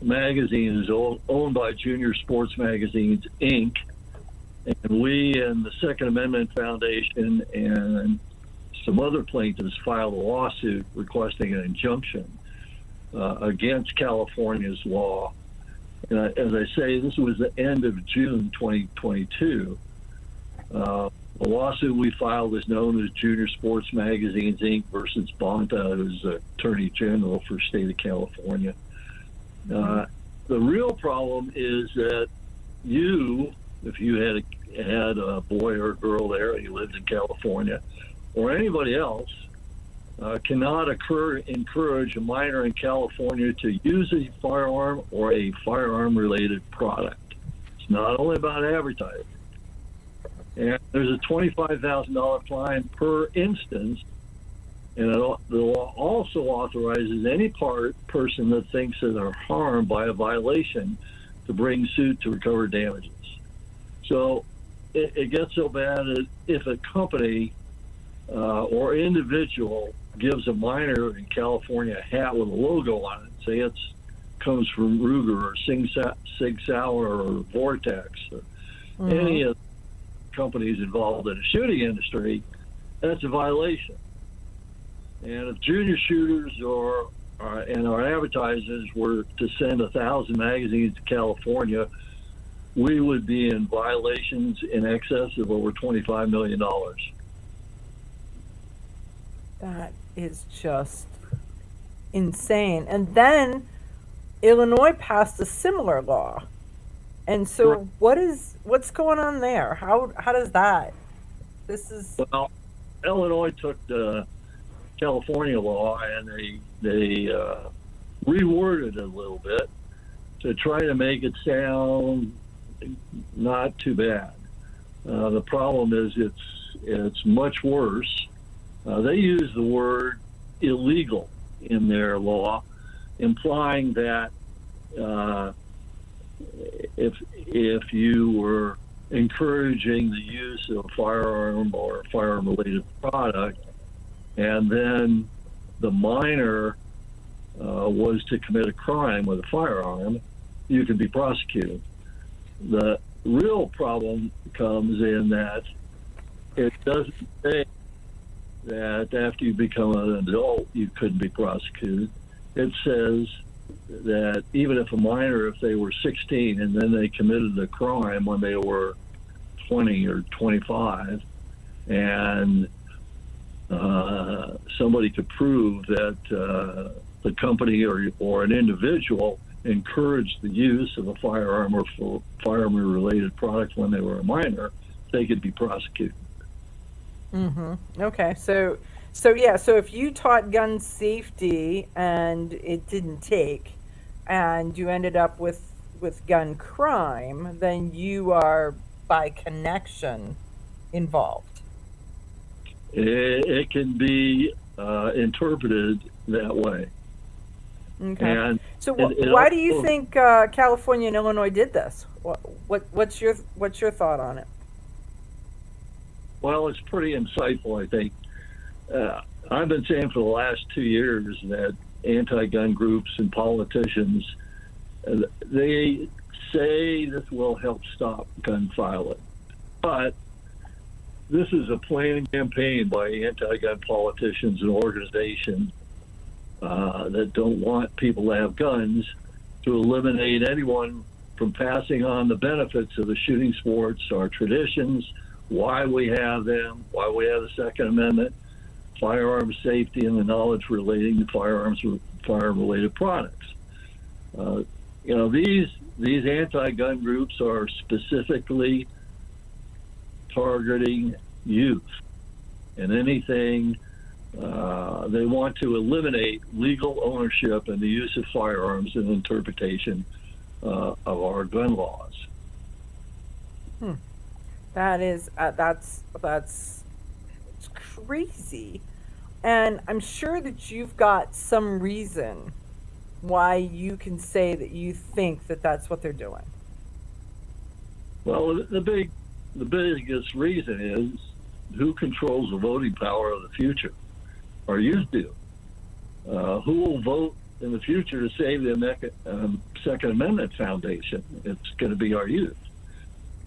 [SPEAKER 15] magazine is owned by Junior Sports Magazines, Inc., and we and the Second Amendment Foundation and some other plaintiffs filed a lawsuit requesting an injunction against California's law. And as I say, this was the end of June 2022. The lawsuit we filed is known as Junior Sports Magazines, Inc. versus Bonta, who's the Attorney General for the state of California. The real problem is that if you had a boy or a girl there and you lived in California, or anybody else, cannot encourage a minor in California to use a firearm or a firearm-related product. It's not only about advertising. And there's a $25,000 fine per instance, and the law also authorizes any person that thinks that they're harmed by a violation to bring suit to recover damages. So it gets so bad that if a company or individual gives a minor in California a hat with a logo on it, say it comes from Ruger or Sig Sauer or Vortex or any of the companies involved in the shooting industry, that's a violation. And if Junior Shooters and our advertisers were to send 1,000 magazines to California, we would be in violations in excess of over $25 million.
[SPEAKER 6] That is just insane. And then Illinois passed a similar law. And so what's going on there? How does that?
[SPEAKER 15] Well, Illinois took the California law and they reworded it a little bit to try to make it sound not too bad. The problem is it's much worse. They use the word illegal in their law, implying that if you were encouraging the use of a firearm or a firearm-related product, and then the minor was to commit a crime with a firearm, you could be prosecuted. The real problem comes in that it doesn't say that after you become an adult, you couldn't be prosecuted. It says that even if a minor, if they were 16 and then they committed a crime when they were 20 or 25, and somebody could prove that the company or an individual encouraged the use of a firearm or for firearm-related product when they were a minor, they could be prosecuted.
[SPEAKER 6] Okay, so if you taught gun safety and it didn't take, and you ended up with gun crime, then you are by connection involved.
[SPEAKER 15] It can be interpreted that way.
[SPEAKER 6] Okay.
[SPEAKER 15] And
[SPEAKER 6] so
[SPEAKER 15] it
[SPEAKER 6] why do you
[SPEAKER 15] also-
[SPEAKER 6] think California and Illinois did this? What's your thought on it?
[SPEAKER 15] Well, it's pretty insightful, I think. I've been saying for the last 2 years that anti-gun groups and politicians, they say this will help stop gun violence. But this is a planned campaign by anti-gun politicians and organizations that don't want people to have guns, to eliminate anyone from passing on the benefits of the shooting sports, our traditions, why we have them, why we have the Second Amendment, firearm safety, and the knowledge relating to firearm-related products. These anti-gun groups are specifically targeting youth, and anything they want to eliminate legal ownership and the use of firearms and interpretation of our gun laws.
[SPEAKER 6] That is that's it's crazy, and I'm sure that you've got some reason why you can say that you think that that's what they're doing.
[SPEAKER 15] Well, the biggest reason is who controls the voting power of the future. Our youth do. Who will vote in the future to save the Second Amendment foundation? It's going to be our youth.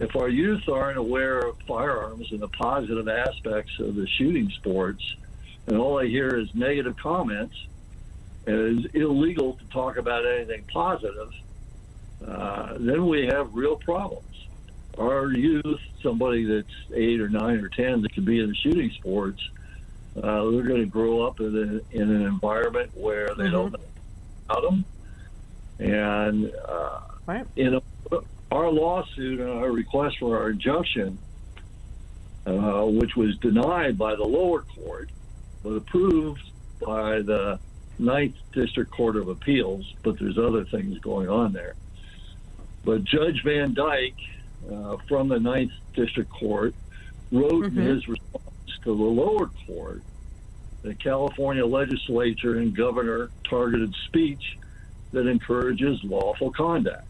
[SPEAKER 15] If our youth aren't aware of firearms and the positive aspects of the shooting sports, and all they hear is negative comments, and it's illegal to talk about anything positive, then we have real problems. Our youth, somebody that's 8 or 9 or 10 that could be in the shooting sports, they're going to grow up in an environment where they don't know about them. And our lawsuit and our request for our injunction, which was denied by the lower court, but approved by the 9th District Court of Appeals, but there's other things going on there. But Judge Van Dyke from the 9th District Court wrote in his response to the lower court the California legislature and governor targeted speech that encourages lawful conduct.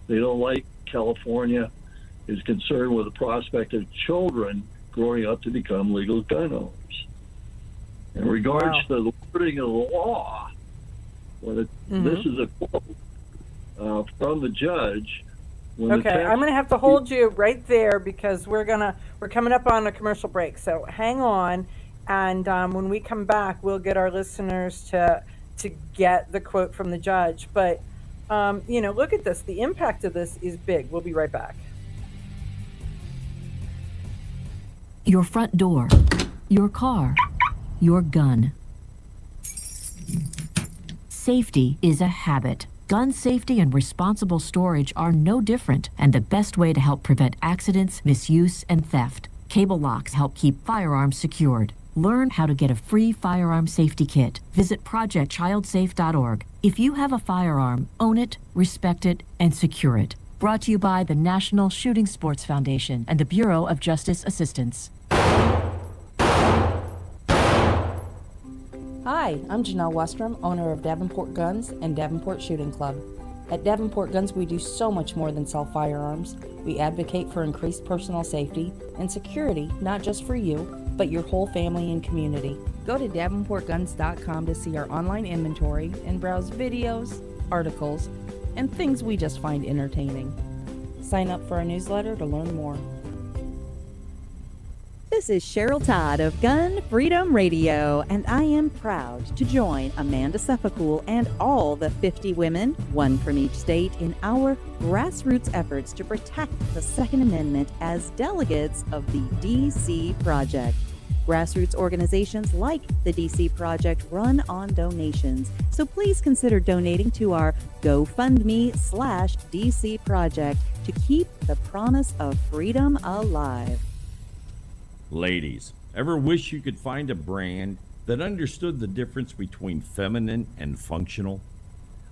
[SPEAKER 15] They don't like California is concerned with the prospect of children growing up to become legal gun owners. In regards to the wording of the law, this is a quote from the judge.
[SPEAKER 6] Okay, I'm going to have to hold you right there because we're coming up on a commercial break. So hang on, and when we come back, we'll get our listeners to get the quote from the judge. But look at this. The impact of this is big. We'll be right back.
[SPEAKER 9] Your front door, your car, your gun. Safety is a habit. Gun safety and responsible storage are no different, and the best way to help prevent accidents, misuse, and theft. Cable locks help keep firearms secured. Learn how to get a free firearm safety kit. Visit projectchildsafe.org. If you have a firearm, own it, respect it, and secure it. Brought to you by the National Shooting Sports Foundation and the Bureau of Justice Assistance.
[SPEAKER 16] Hi, I'm Janelle Westrom, owner of Davenport Guns and Davenport Shooting Club. At Davenport Guns, we do so much more than sell firearms. We advocate for increased personal safety and security, not just for you, but your whole family and community. Go to davenportguns.com to see our online inventory and browse videos, articles, and things we just find entertaining. Sign up for our newsletter to learn more.
[SPEAKER 14] This is Cheryl Todd of Gun Freedom Radio, and I am proud to join Amanda Suffolcool and all the 50 women, one from each state, in our grassroots efforts to protect the Second Amendment as delegates of the DC Project. Grassroots organizations like the DC Project run on donations, so please consider donating to our GoFundMe/DC Project to keep the promise of freedom alive.
[SPEAKER 11] Ladies, ever wish you could find a brand that understood the difference between feminine and functional?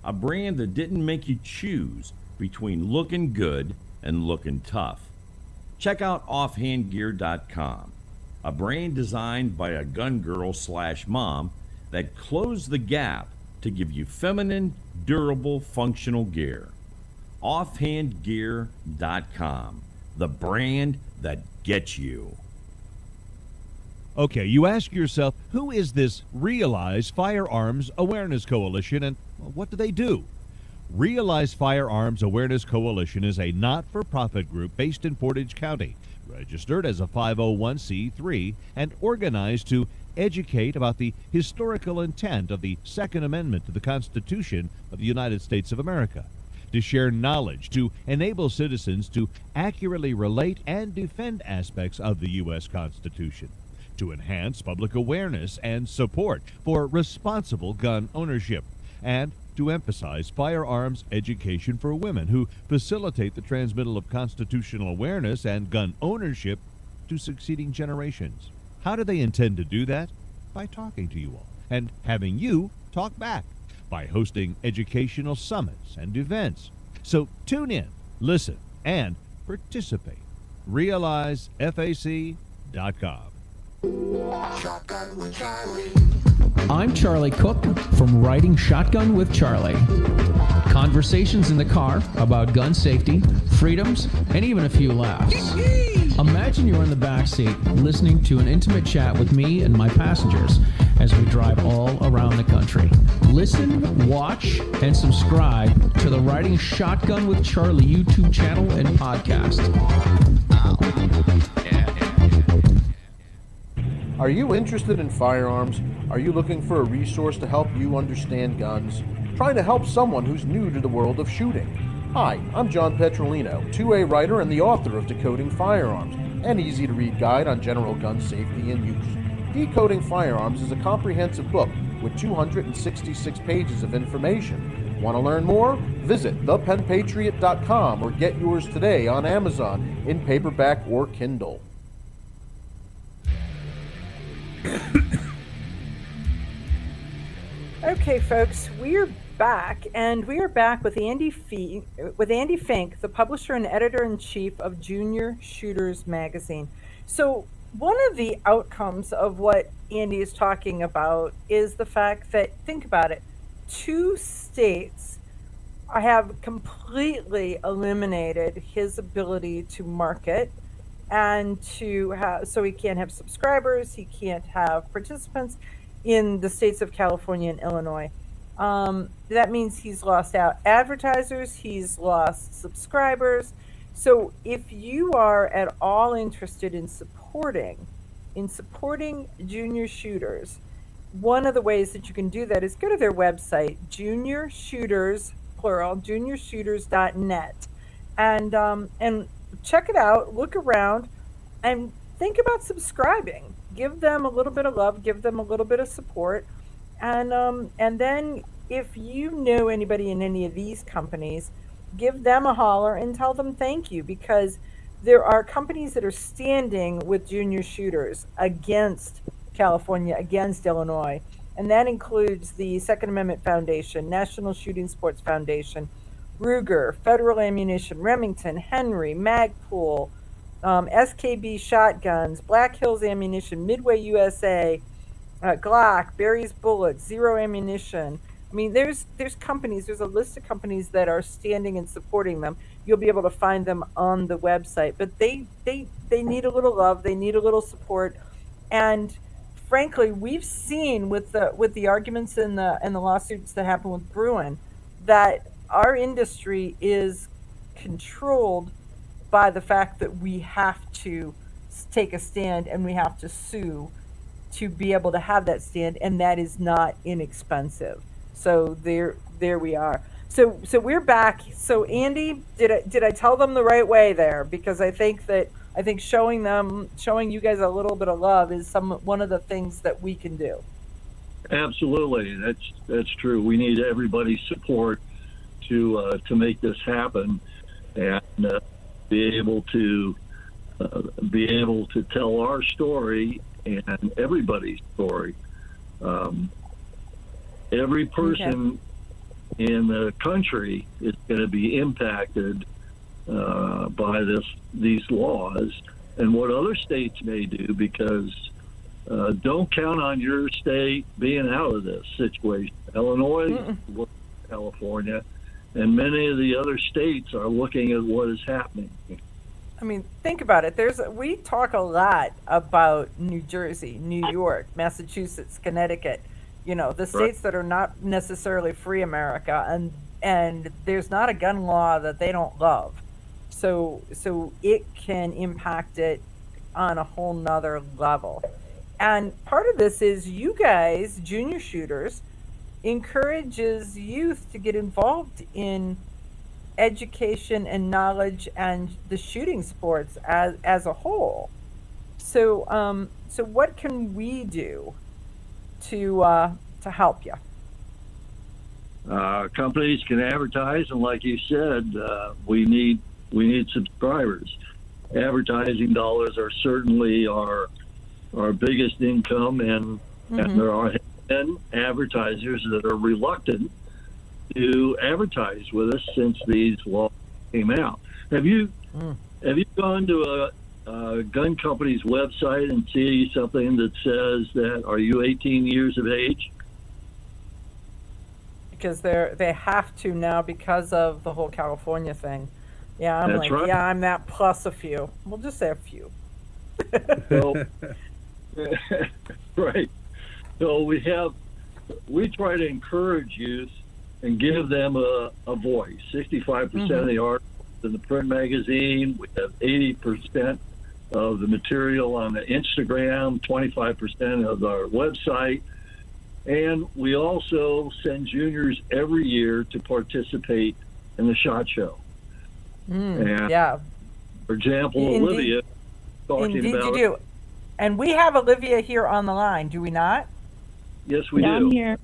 [SPEAKER 11] A brand that didn't make you choose between looking good and looking tough? Check out offhandgear.com, a brand designed by a gun girl/mom that closed the gap to give you feminine, durable, functional gear. Offhandgear.com, the brand that gets you.
[SPEAKER 8] Okay, you ask yourself, who is this Realize Firearms Awareness Coalition, and what do they do? Realize Firearms Awareness Coalition is a not-for-profit group based in Portage County, registered as a 501c3, and organized to educate about the historical intent of the Second Amendment to the Constitution of the United States of America, to share knowledge, to enable citizens to accurately relate and defend aspects of the U.S. Constitution, to enhance public awareness and support for responsible gun ownership, and to emphasize firearms education for women who facilitate the transmittal of constitutional awareness and gun ownership to succeeding generations. How do they intend to do that? By talking to you all and having you talk back, by hosting educational summits and events. So tune in, listen, and participate. RealizeFAC.com.
[SPEAKER 10] Shotgun with Charlie. I'm Charlie Cook from Riding Shotgun with Charlie. Conversations in the car about gun safety, freedoms, and even a few laughs. Imagine you're in the back seat listening to an intimate chat with me and my passengers as we drive all around the country. Listen, watch, and subscribe to the Riding Shotgun with Charlie YouTube channel and podcast.
[SPEAKER 12] Are you interested in firearms? Are you looking for a resource to help you understand guns? Trying to help someone who's new to the world of shooting? Hi, I'm John Petrolino, 2A writer and the author of Decoding Firearms, an easy-to-read guide on general gun safety and use. Decoding Firearms is a comprehensive book with 266 pages of information. Want to learn more? Visit thepenpatriot.com or get yours today on Amazon in paperback or Kindle.
[SPEAKER 6] Okay, folks, we're back, and we are back with Andy Fink, the publisher and editor-in-chief of Junior Shooters magazine. So one of the outcomes of what Andy is talking about is the fact that, think about it, 2 states have completely eliminated his ability to market and to have, so he can't have subscribers, he can't have participants in the states of California and Illinois. That means he's lost out advertisers, he's lost subscribers. So if you are at all interested in supporting junior shooters, one of the ways that you can do that is go to their website, Junior Shooters, plural, juniorshooters.net, and check it out, look around, and think about subscribing. Give them a little bit of love, give them a little bit of support, and then if you know anybody in any of these companies, give them a holler and tell them thank you, because there are companies that are standing with junior shooters against California, against Illinois, and that includes the Second Amendment Foundation, National Shooting Sports Foundation, Ruger, Federal Ammunition, Remington, Henry, Magpul, SKB Shotguns, Black Hills Ammunition, Midway USA, Glock, Barry's Bullets, Zero Ammunition. I mean, there's companies, there's a list of companies that are standing and supporting them. You'll be able to find them on the website, but they need a little love, they need a little support, and frankly, we've seen with the arguments and the lawsuits that happen with Bruin that our industry is controlled by the fact that we have to take a stand and we have to sue to be able to have that stand, and that is not inexpensive. So there we are. So we're back. So Andy, did I tell them the right way there? Because I think showing you guys a little bit of love is one of the things that we can do.
[SPEAKER 15] Absolutely, that's true. We need everybody's support to make this happen, and be able to tell our story and everybody's story. Every person in the country is going to be impacted by these laws and what other states may do, because don't count on your state being out of this situation. Illinois, California, and many of the other states are looking at what is happening.
[SPEAKER 6] I mean, think about it. We talk a lot about New Jersey, New York, Massachusetts, Connecticut, the states that are not necessarily free America, and there's not a gun law that they don't love. So it can impact it on a whole nother level. And part of this is you guys, junior shooters, encourages youth to get involved in education and knowledge and the shooting sports as a whole. So what can we do to help you?
[SPEAKER 15] Companies can advertise, and like you said, we need subscribers. Advertising dollars are certainly our biggest income, and there are advertisers that are reluctant to advertise with us since these laws came out. Have you gone to a gun company's website and see something that says that are you 18 years of age?
[SPEAKER 6] Because they have to now because of the whole California thing. Yeah,
[SPEAKER 15] That's right.
[SPEAKER 6] Yeah, I'm that plus a few. We'll just say a few.
[SPEAKER 15] So, right. So we try to encourage youth and give them a voice. 65% of the articles in the print magazine. We have 80% of the material on the Instagram, 25% of our website. And we also send juniors every year to participate in the SHOT Show.
[SPEAKER 6] Yeah.
[SPEAKER 15] For example,
[SPEAKER 6] Indeed.
[SPEAKER 15] Olivia talking
[SPEAKER 6] Indeed
[SPEAKER 15] about.
[SPEAKER 6] you do. And we have Olivia here on the line, do we not?
[SPEAKER 15] Yes, we do.
[SPEAKER 17] I'm here.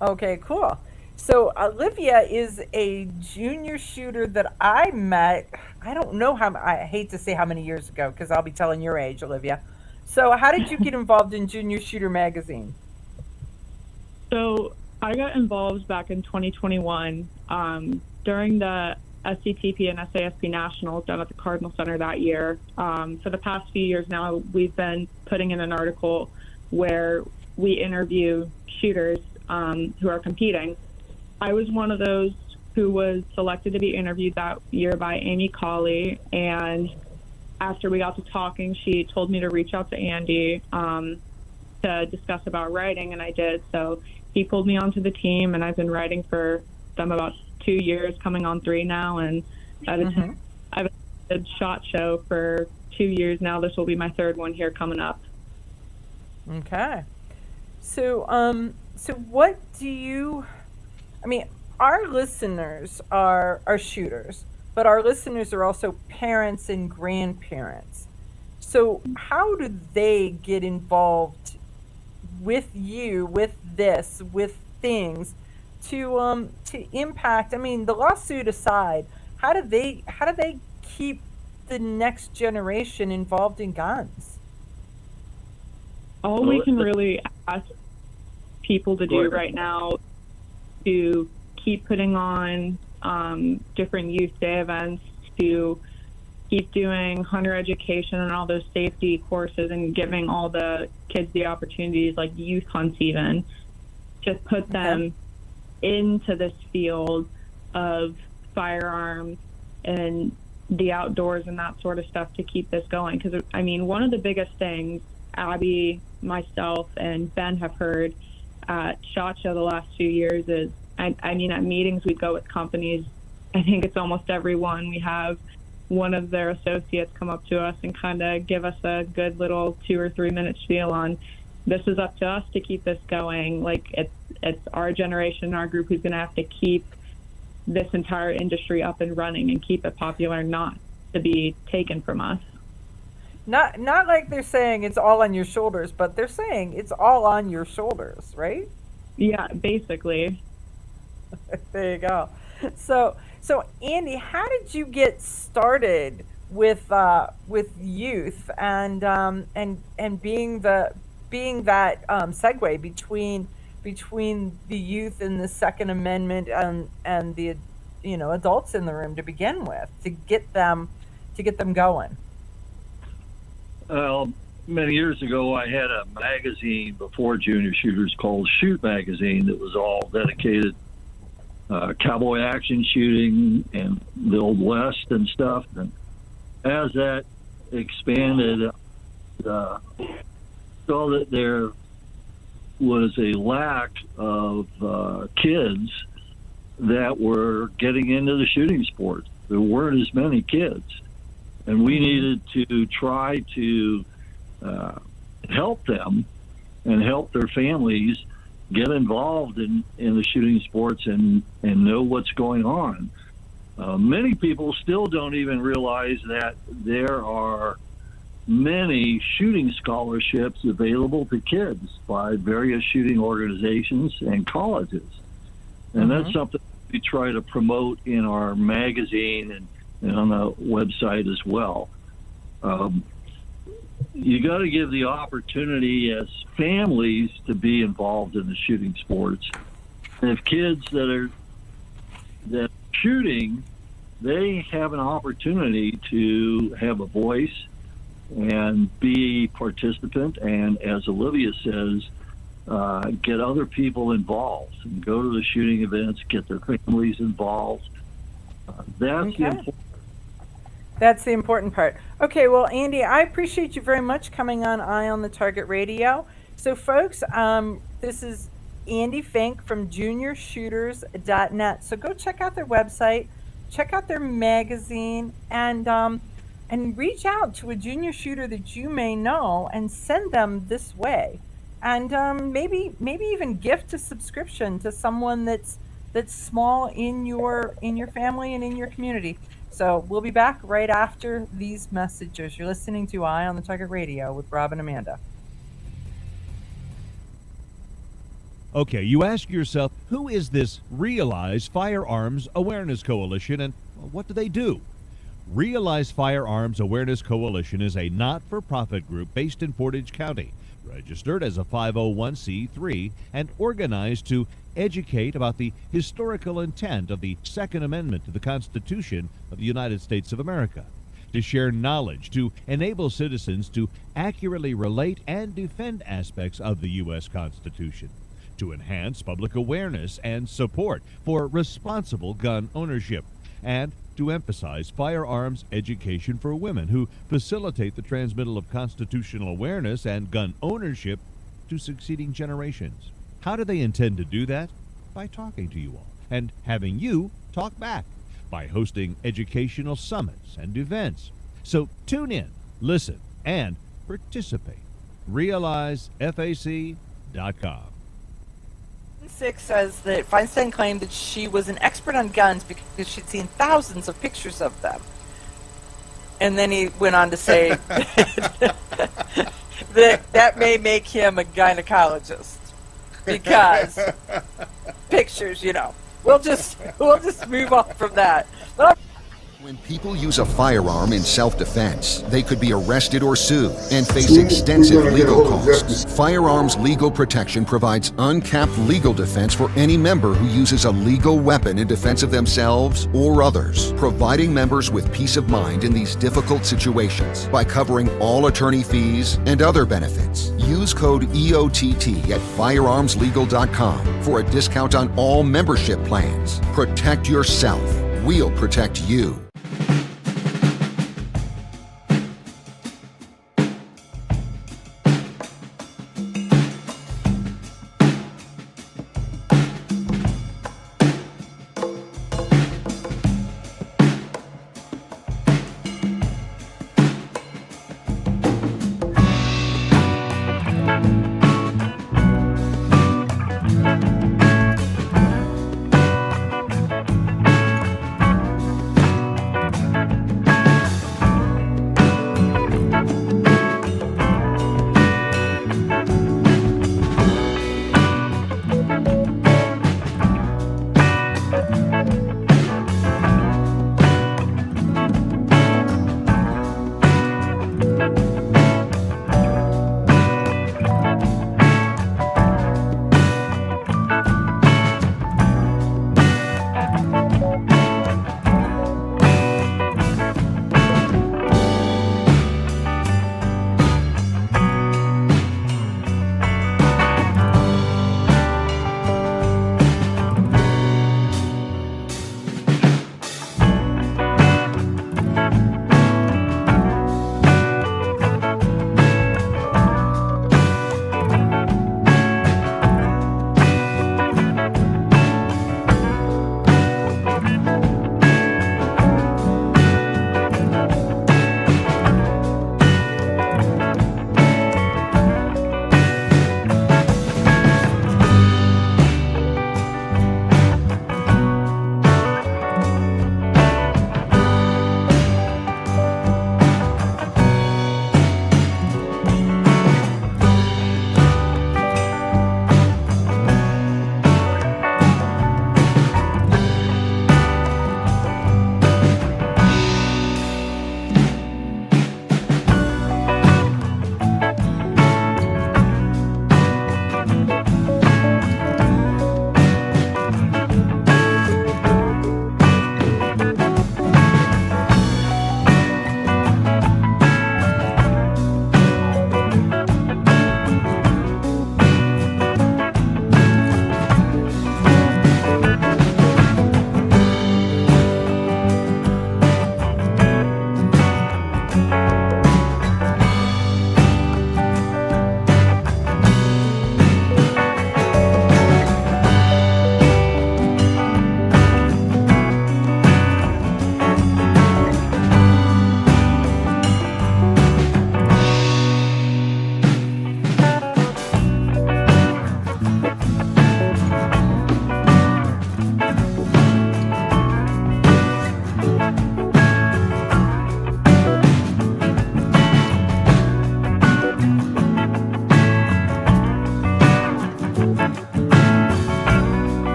[SPEAKER 6] Okay, cool. So Olivia is a junior shooter that I met, I don't know I hate to say how many years ago, because I'll be telling your age, Olivia. So how did you get involved in Junior Shooter Magazine?
[SPEAKER 17] So I got involved back in 2021 during the SCTP and SASP Nationals down at the Cardinal Center that year. For the past few years now, we've been putting in an article where we interview shooters who are competing. I was one of those who was selected to be interviewed that year by Amy Colley, and after we got to talking, she told me to reach out to Andy to discuss about writing, and I did. So he pulled me onto the team, and I've been writing for them about 2 years, coming on 3 now, and I've a SHOT Show for 2 years now. This will be my 3rd one here coming up.
[SPEAKER 6] Okay. So what do you, I mean, our listeners are shooters, but our listeners are also parents and grandparents. So how do they get involved with you, with this, with things to impact? I mean, the lawsuit aside, how do they keep the next generation involved in guns?
[SPEAKER 17] All we can really ask people to do right now to keep putting on different youth day events, to keep doing hunter education and all those safety courses, and giving all the kids the opportunities, like youth hunts even, just put them into this field of firearms and the outdoors and that sort of stuff to keep this going. Because, I mean, one of the biggest things Abby, myself, and Ben have heard at SHOT Show the last 2 years is, I mean, at meetings we'd go with companies, I think it's almost everyone, we have one of their associates come up to us and kind of give us a good little 2 or 3 minute spiel on, this is up to us to keep this going. Like, it's our generation, our group, who's going to have to keep this entire industry up and running and keep it popular, not to be taken from us.
[SPEAKER 6] Not like they're saying it's all on your shoulders, but they're saying it's all on your shoulders, right?
[SPEAKER 17] Yeah, basically.
[SPEAKER 6] There you go. So Andy, how did you get started with youth and being that segue between the youth and the Second Amendment and the adults in the room to begin with, to get them going?
[SPEAKER 15] Well, many years ago, I had a magazine before Junior Shooters called Shoot Magazine that was all dedicated cowboy action shooting and the Old West and stuff. And as that expanded, saw that there was a lack of kids that were getting into the shooting sport. There weren't as many kids. And we needed to try to help them and help their families get involved in the shooting sports and know what's going on. Many people still don't even realize that there are many shooting scholarships available to kids by various shooting organizations and colleges. And that's something we try to promote in our magazine and on the website as well. You got to give the opportunity as families to be involved in the shooting sports. And if kids that are shooting, they have an opportunity to have a voice and be a participant, and as Olivia says, get other people involved and go to the shooting events, get their families involved.
[SPEAKER 6] That's the important part. Okay, well, Andy, I appreciate you very much coming on Eye on the Target Radio. So, folks, this is Andy Fink from juniorshooters.net. So go check out their website, check out their magazine, and reach out to a junior shooter that you may know and send them this way. And maybe even gift a subscription to someone that's small in your family and in your community. So we'll be back right after these messages. You're listening to Eye on the Target Radio with Rob and Amanda.
[SPEAKER 8] Okay, you ask yourself, who is this Realize Firearms Awareness Coalition, and what do they do? Realize Firearms Awareness Coalition is a not-for-profit group based in Portage County, registered as a 501c3 and organized to educate about the historical intent of the Second Amendment to the Constitution of the United States of America, to share knowledge, to enable citizens to accurately relate and defend aspects of the U.S. Constitution, to enhance public awareness and support for responsible gun ownership, and to emphasize firearms education for women who facilitate the transmittal of constitutional awareness and gun ownership to succeeding generations. How do they intend to do that? By talking to you all and having you talk back, by hosting educational summits and events. So tune in, listen, and participate. RealizeFAC.com.
[SPEAKER 18] 6 says that Feinstein claimed that she was an expert on guns because she'd seen thousands of pictures of them. And then he went on to say that may make him a gynecologist because pictures, We'll just move on from that.
[SPEAKER 4] When people use a firearm in self-defense, they could be arrested or sued and face extensive legal costs. Firearms Legal Protection provides uncapped legal defense for any member who uses a legal weapon in defense of themselves or others, providing members with peace of mind in these difficult situations by covering all attorney fees and other benefits. Use code EOTT at firearmslegal.com for a discount on all membership plans. Protect yourself. We'll protect you.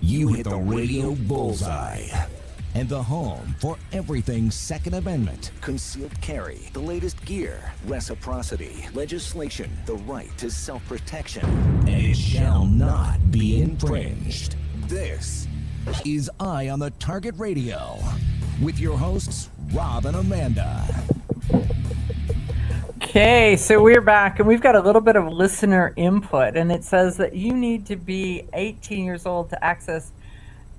[SPEAKER 5] You hit the radio bullseye. And the home for everything Second Amendment. Concealed carry, the latest gear, reciprocity, legislation, the right to self-protection. And it shall not be infringed. This is Eye on the Target Radio with your hosts, Rob and Amanda.
[SPEAKER 6] Okay, so we're back, and we've got a little bit of listener input, and it says that you need to be 18 years old to access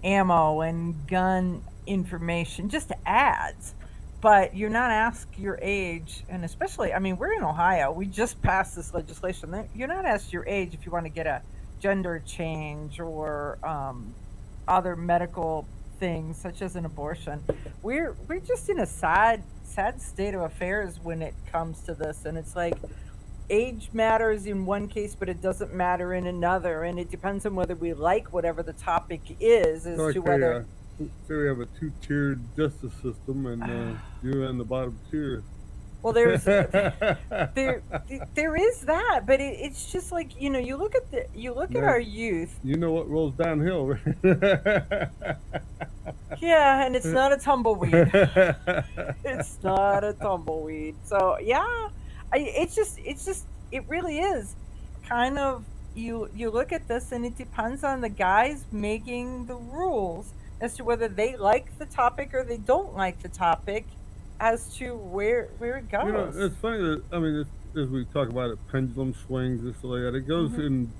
[SPEAKER 6] ammo and gun information, just ads, but you're not asked your age. And especially, I mean, we're in Ohio, we just passed this legislation that you're not asked your age if you want to get a gender change or other medical things such as an abortion. We're just in a sad state of affairs when it comes to this, and it's like age matters in one case, but it doesn't matter in another, and it depends on whether we like whatever the topic is as
[SPEAKER 7] like
[SPEAKER 6] to whether
[SPEAKER 7] say we have a two-tiered justice system, and you're in the bottom tier.
[SPEAKER 6] well there's there is that, but it's just like, you know, you look at our youth.
[SPEAKER 7] You know what rolls downhill, right?
[SPEAKER 6] Yeah, and it's not a tumbleweed. It's not a tumbleweed. So yeah, it really is kind of, you look at this, and it depends on the guys making the rules as to whether they like the topic or they don't like the topic, as to where it goes.
[SPEAKER 7] You know, it's funny that, I mean, as we talk about it, pendulum swings, this like that. It goes in,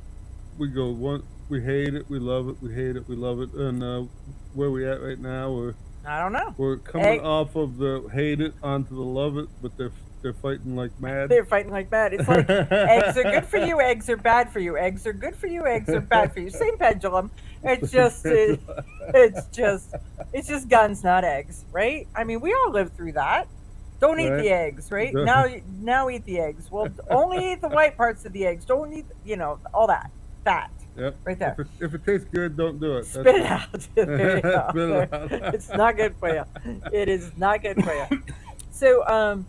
[SPEAKER 7] we go one, we hate it, we love it, we hate it, we love it, and where we at right now,
[SPEAKER 6] I don't know.
[SPEAKER 7] We're coming off of the hate it onto the love it, but they're fighting like mad.
[SPEAKER 6] They're fighting like mad. It's like eggs are good for you, eggs are bad for you, eggs are good for you, eggs are bad for you. Same pendulum. It's just it's just guns, not eggs, right? I mean, we all lived through that. Don't eat the eggs, right? Now eat the eggs. Well, only eat the white parts of the eggs. Don't eat, you know, all that.
[SPEAKER 7] Yep.
[SPEAKER 6] Right there.
[SPEAKER 7] If it tastes good, don't do it.
[SPEAKER 6] Spit it out. There you go.
[SPEAKER 7] Spit it out.
[SPEAKER 6] It's not good for you. It is not good for you. So,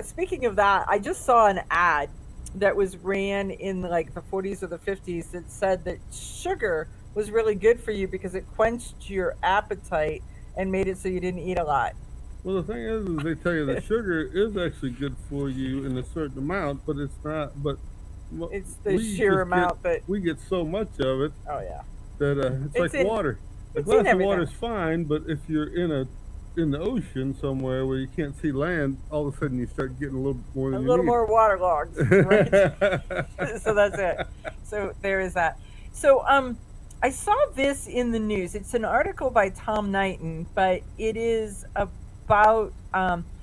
[SPEAKER 6] speaking of that, I just saw an ad that was ran in like the 40s or the 50s that said that sugar was really good for you because it quenched your appetite and made it so you didn't eat a lot.
[SPEAKER 7] Well, the thing is they tell you that sugar is actually good for you in a certain amount, but it's not. But
[SPEAKER 6] it's the sheer amount that
[SPEAKER 7] we get so much of it.
[SPEAKER 6] Oh yeah.
[SPEAKER 7] That it's like water. A glass of water is fine, but if you're in the ocean somewhere where you can't see land, all of a sudden you start getting a little more than you need.
[SPEAKER 6] A little more waterlogged, right? So that's it. So there is that. So I saw this in the news. It's an article by Tom Knighton, but it is about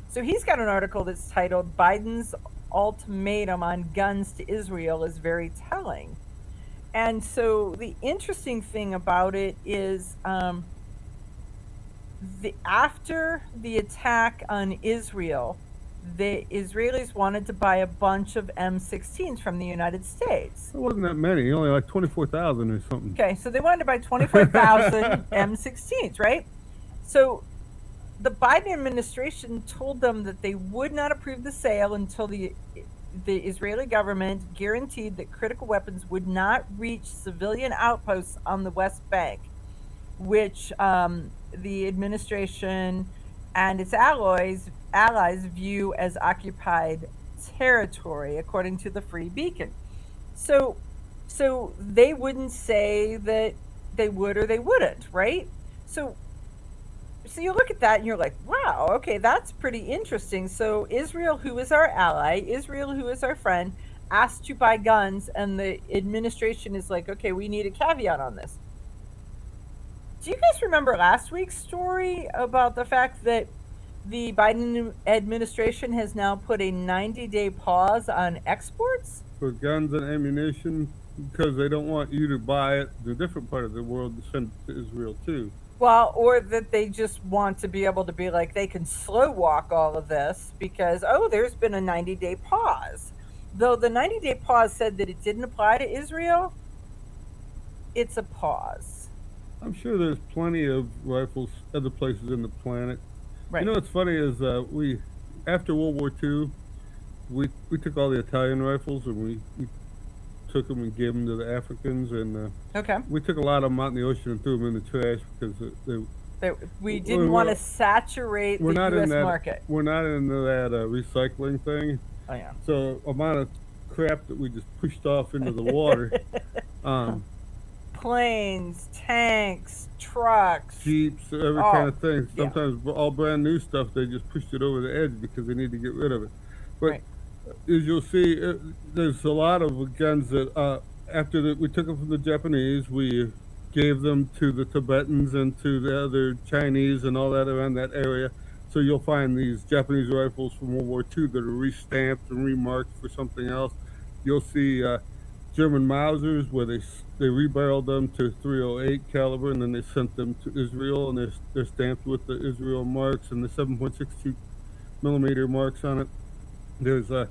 [SPEAKER 6] so he's got an article that's titled "Biden's Ultimatum on Guns to Israel is Very Telling." And so the interesting thing about it is after the attack on Israel, the Israelis wanted to buy a bunch of M16s from the United States.
[SPEAKER 7] It wasn't that many, only like 24,000 or something.
[SPEAKER 6] Okay, so they wanted to buy 24,000 M16s, right? So the Biden administration told them that they would not approve the sale until the Israeli government guaranteed that critical weapons would not reach civilian outposts on the West Bank, which the administration and its allies view as occupied territory, according to the Free Beacon. So they wouldn't say that they would or they wouldn't, right? So you look at that and you're like, wow, okay, that's pretty interesting. So Israel, who is our ally, Israel, who is our friend, asked to buy guns, and the administration is like, okay, we need a caveat on this. Do you guys remember last week's story about the fact that the Biden administration has now put a 90-day pause on exports?
[SPEAKER 7] For guns and ammunition, because they don't want you to buy it in a different part of the world to send to Israel too.
[SPEAKER 6] Well, or that they just want to be able to be like, they can slow walk all of this because, there's been a 90-day pause. Though the 90-day pause said that it didn't apply to Israel, it's a pause.
[SPEAKER 7] I'm sure there's plenty of rifles other places in the planet.
[SPEAKER 6] Right.
[SPEAKER 7] You know what's funny is after World War II, we took all the Italian rifles and we took them and gave them to the Africans, and
[SPEAKER 6] Okay.
[SPEAKER 7] we took a lot of them out in the ocean and threw them in the trash because
[SPEAKER 6] We didn't want to saturate the U.S. market.
[SPEAKER 7] We're not into that recycling thing.
[SPEAKER 6] Oh, yeah.
[SPEAKER 7] So amount of crap that we just pushed off into the water.
[SPEAKER 6] Planes, tanks, trucks,
[SPEAKER 7] Jeeps, every kind of thing. Sometimes all brand new stuff, they just pushed it over the edge because they need to get rid of it. But as you'll see, there's a lot of guns that after we took them from the Japanese, we gave them to the Tibetans and to the other Chinese and all that around that area. So you'll find these Japanese rifles from World War II that are restamped and remarked for something else. You'll see German Mausers where they rebarreled them to 308 caliber, and then they sent them to Israel, and they're stamped with the Israel marks and the 7.62 millimeter marks on it. There's a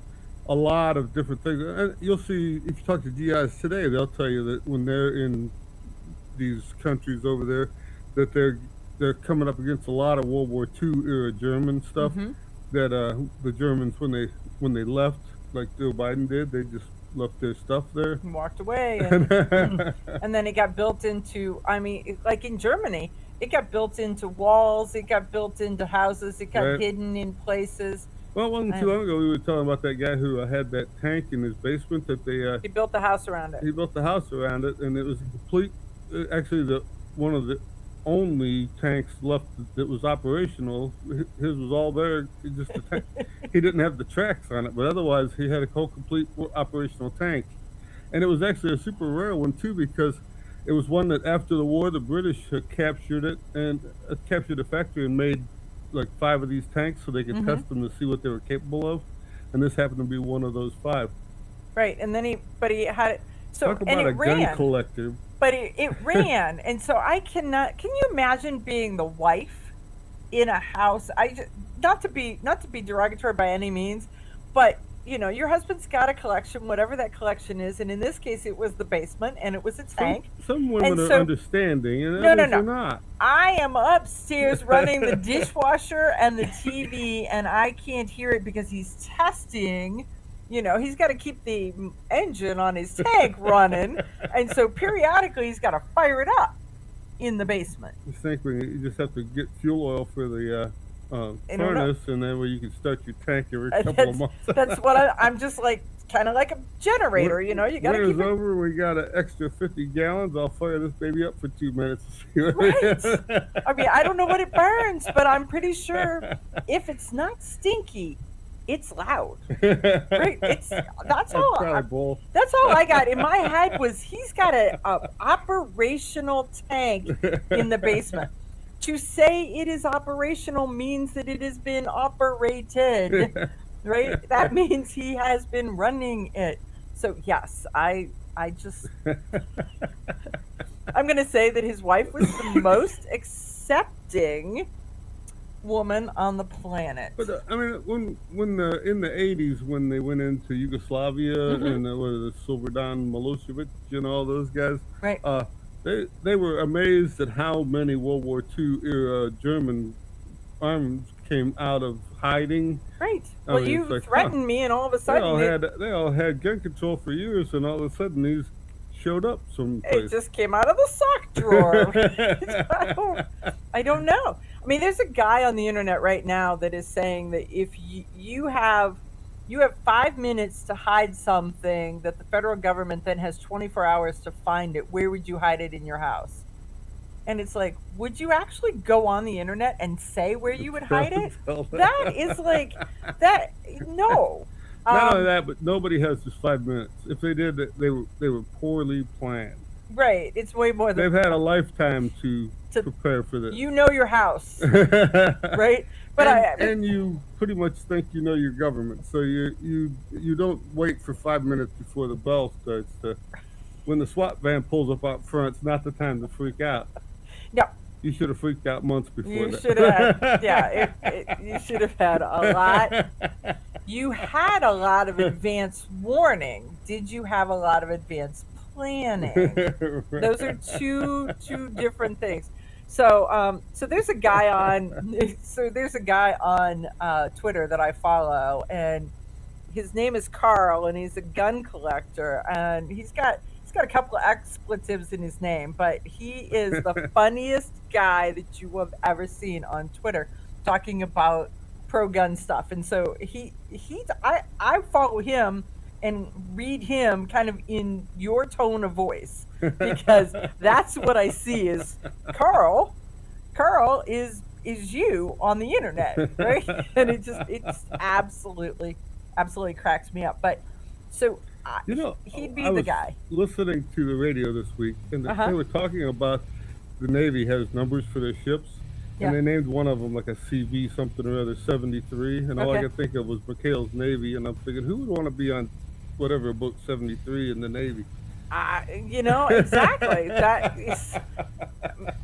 [SPEAKER 7] lot of different things. And you'll see, if you talk to GIs today, they'll tell you that when they're in these countries over there, that they're coming up against a lot of World War II era German stuff. That the Germans, when they left, like Joe Biden did, they just left their stuff there
[SPEAKER 6] and walked away, and then it got built into. I mean, like in Germany, it got built into walls, it got built into houses, it got hidden in places.
[SPEAKER 7] Well, it wasn't too long ago we were talking about that guy who had that tank in his basement that they.
[SPEAKER 6] He built the house around it.
[SPEAKER 7] He built the house around it, and it was a complete. Actually, one of the only tanks left that was operational. His was all there. Just a tank. He didn't have the tracks on it, but otherwise he had a whole complete operational tank. And it was actually a super rare one too, because it was one that after the war the British had captured it and captured a factory and made like 5 of these tanks so they could test them to see what they were capable of. And this happened to be one of those 5.
[SPEAKER 6] Right, and then he had it. So
[SPEAKER 7] talk
[SPEAKER 6] and
[SPEAKER 7] about
[SPEAKER 6] it
[SPEAKER 7] a
[SPEAKER 6] ran.
[SPEAKER 7] gun collector.
[SPEAKER 6] But it ran, and so I cannot. Can you imagine being the wife in a house? Not to be derogatory by any means, but you know your husband's got a collection, whatever that collection is, and in this case it was the basement, and it was a tank.
[SPEAKER 7] Some women are understanding, and
[SPEAKER 6] no,
[SPEAKER 7] others are not.
[SPEAKER 6] I am upstairs running the dishwasher and the TV, and I can't hear it because he's testing. You know, he's got to keep the engine on his tank running, and so periodically he's got to fire it up in the basement.
[SPEAKER 7] You think you just have to get fuel oil for the furnace, and then you can start your tank every couple of months.
[SPEAKER 6] That's what I'm just like, kind of like a generator, you know. You got to keep it.
[SPEAKER 7] Over, we got an extra 50 gallons. I'll fire this baby up for 2 minutes.
[SPEAKER 6] Right. I mean, I don't know what it burns, but I'm pretty sure if it's not stinky, it's loud. Right? That's all I got in my head was he's got a operational tank in the basement. To say it is operational means that it has been operated. Right? That means he has been running it. So yes, I just I'm gonna say that his wife was the most accepting woman on the planet.
[SPEAKER 7] But I mean, when in the 80s, when they went into Yugoslavia and the Slobodan Milosevic and all those guys,
[SPEAKER 6] right?
[SPEAKER 7] They were amazed at how many World War II era German arms came out of hiding.
[SPEAKER 6] Right. Well, you threatened me, and all of a sudden
[SPEAKER 7] they all had gun control for years, and all of a sudden these showed up someplace.
[SPEAKER 6] It just came out of the sock drawer. I don't know. I mean, there's a guy on the internet right now that is saying that if you have 5 minutes to hide something that the federal government then has 24 hours to find it, where would you hide it in your house? And it's like, would you actually go on the internet and say where you would hide it? That is like, that, no.
[SPEAKER 7] Not only that, but nobody has just 5 minutes. If they did, they were poorly planned.
[SPEAKER 6] Right. It's way more than...
[SPEAKER 7] They've had a lifetime to prepare for this.
[SPEAKER 6] You know your house. Right? But
[SPEAKER 7] and you pretty much think you know your government, so you don't wait for 5 minutes before the bell starts. When the SWAT van pulls up out front, it's not the time to freak out.
[SPEAKER 6] No.
[SPEAKER 7] You should have freaked out months before
[SPEAKER 6] you
[SPEAKER 7] that.
[SPEAKER 6] Should have had, you should have had a lot. You had a lot of advance warning. Did you have a lot of advance planning? Right. Those are two different things. So there's a guy on Twitter that I follow, and his name is Carl, and he's a gun collector, and he's got a couple of expletives in his name, but he is the funniest guy that you have ever seen on Twitter talking about pro gun stuff. And so I follow him and read him kind of in your tone of voice, because that's what I see is Carl is you on the internet, right? And it just absolutely cracks me up. But so he'd be the guy.
[SPEAKER 7] Listening to the radio this week, and they were talking about the Navy has numbers for their ships, and they named one of them like a CV something or other 73, and all I could think of was McHale's Navy, and I'm thinking, who would want to be on whatever book 73 in the Navy?
[SPEAKER 6] Exactly. That is,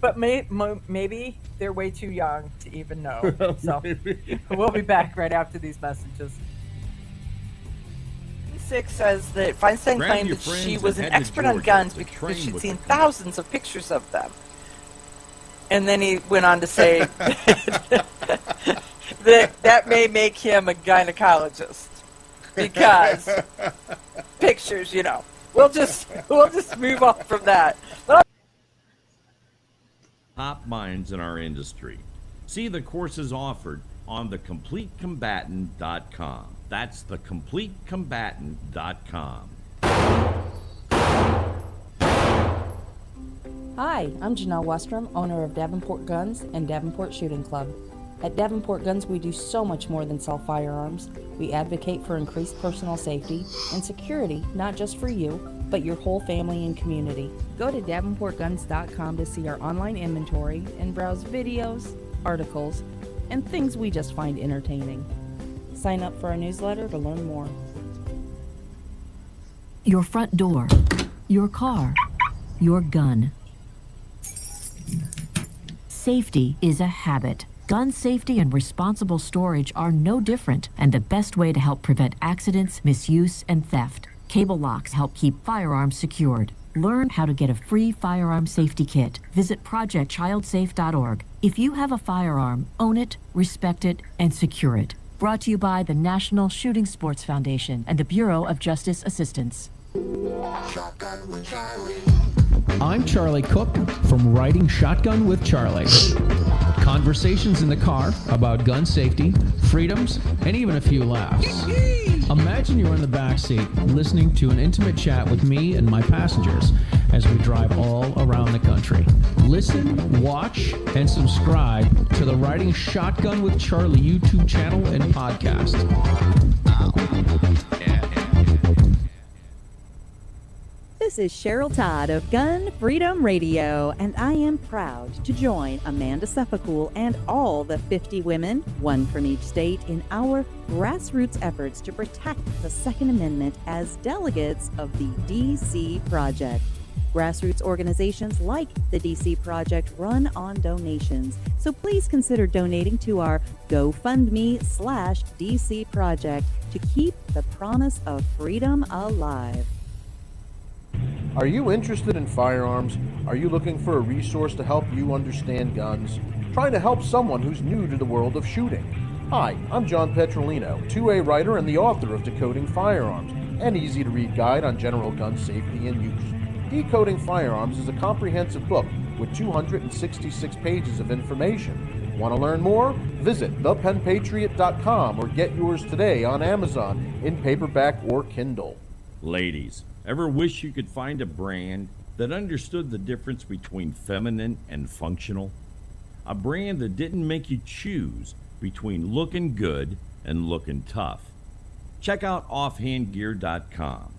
[SPEAKER 6] but maybe they're way too young to even know. So we'll be back right after these messages. 6 says that Feinstein claimed that she was an expert on guns because she'd seen thousands of pictures of them. And then he went on to say that may make him a gynecologist, because pictures, We'll just move on from that.
[SPEAKER 11] Top minds in our industry. See the courses offered on thecompletecombatant.com. That's thecompletecombatant.com.
[SPEAKER 16] Hi, I'm Janelle Westrom, owner of Davenport Guns and Davenport Shooting Club. At Davenport Guns, we do so much more than sell firearms. We advocate for increased personal safety and security, not just for you, but your whole family and community. Go to davenportguns.com to see our online inventory and browse videos, articles, and things we just find entertaining. Sign up for our newsletter to learn more.
[SPEAKER 9] Your front door, your car, your gun. Safety is a habit. Gun safety and responsible storage are no different, and the best way to help prevent accidents, misuse, and theft. Cable locks help keep firearms secured. Learn how to get a free firearm safety kit. Visit projectchildsafe.org. If you have a firearm, own it, respect it, and secure it. Brought to you by the National Shooting Sports Foundation and the Bureau of Justice Assistance.
[SPEAKER 10] I'm Charlie Cook from Riding Shotgun with Charlie. Conversations in the car about gun safety, freedoms, and even a few laughs. Imagine you're in the back seat listening to an intimate chat with me and my passengers as we drive all around the country. Listen, watch, and subscribe to the Riding Shotgun with Charlie YouTube channel and podcast.
[SPEAKER 14] This is Cheryl Todd of Gun Freedom Radio, and I am proud to join Amanda Suffolcool and all the 50 women, one from each state, in our grassroots efforts to protect the Second Amendment as delegates of the DC Project. Grassroots organizations like the DC Project run on donations, so please consider donating to our GoFundMe/DC Project to keep the promise of freedom alive.
[SPEAKER 12] Are you interested in firearms? Are you looking for a resource to help you understand guns? Trying to help someone who's new to the world of shooting? Hi, I'm John Petrolino, 2A writer and the author of Decoding Firearms, an easy-to-read guide on general gun safety and use. Decoding Firearms is a comprehensive book with 266 pages of information. Want to learn more? Visit thepenpatriot.com or get yours today on Amazon in paperback or Kindle.
[SPEAKER 11] Ladies, ever wish you could find a brand that understood the difference between feminine and functional? A brand that didn't make you choose between looking good and looking tough. Check out offhandgear.com,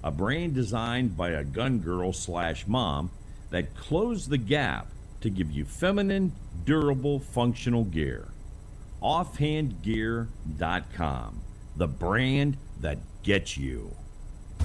[SPEAKER 11] a brand designed by a gun girl / mom that closed the gap to give you feminine, durable, functional gear. Offhandgear.com, the brand that gets you.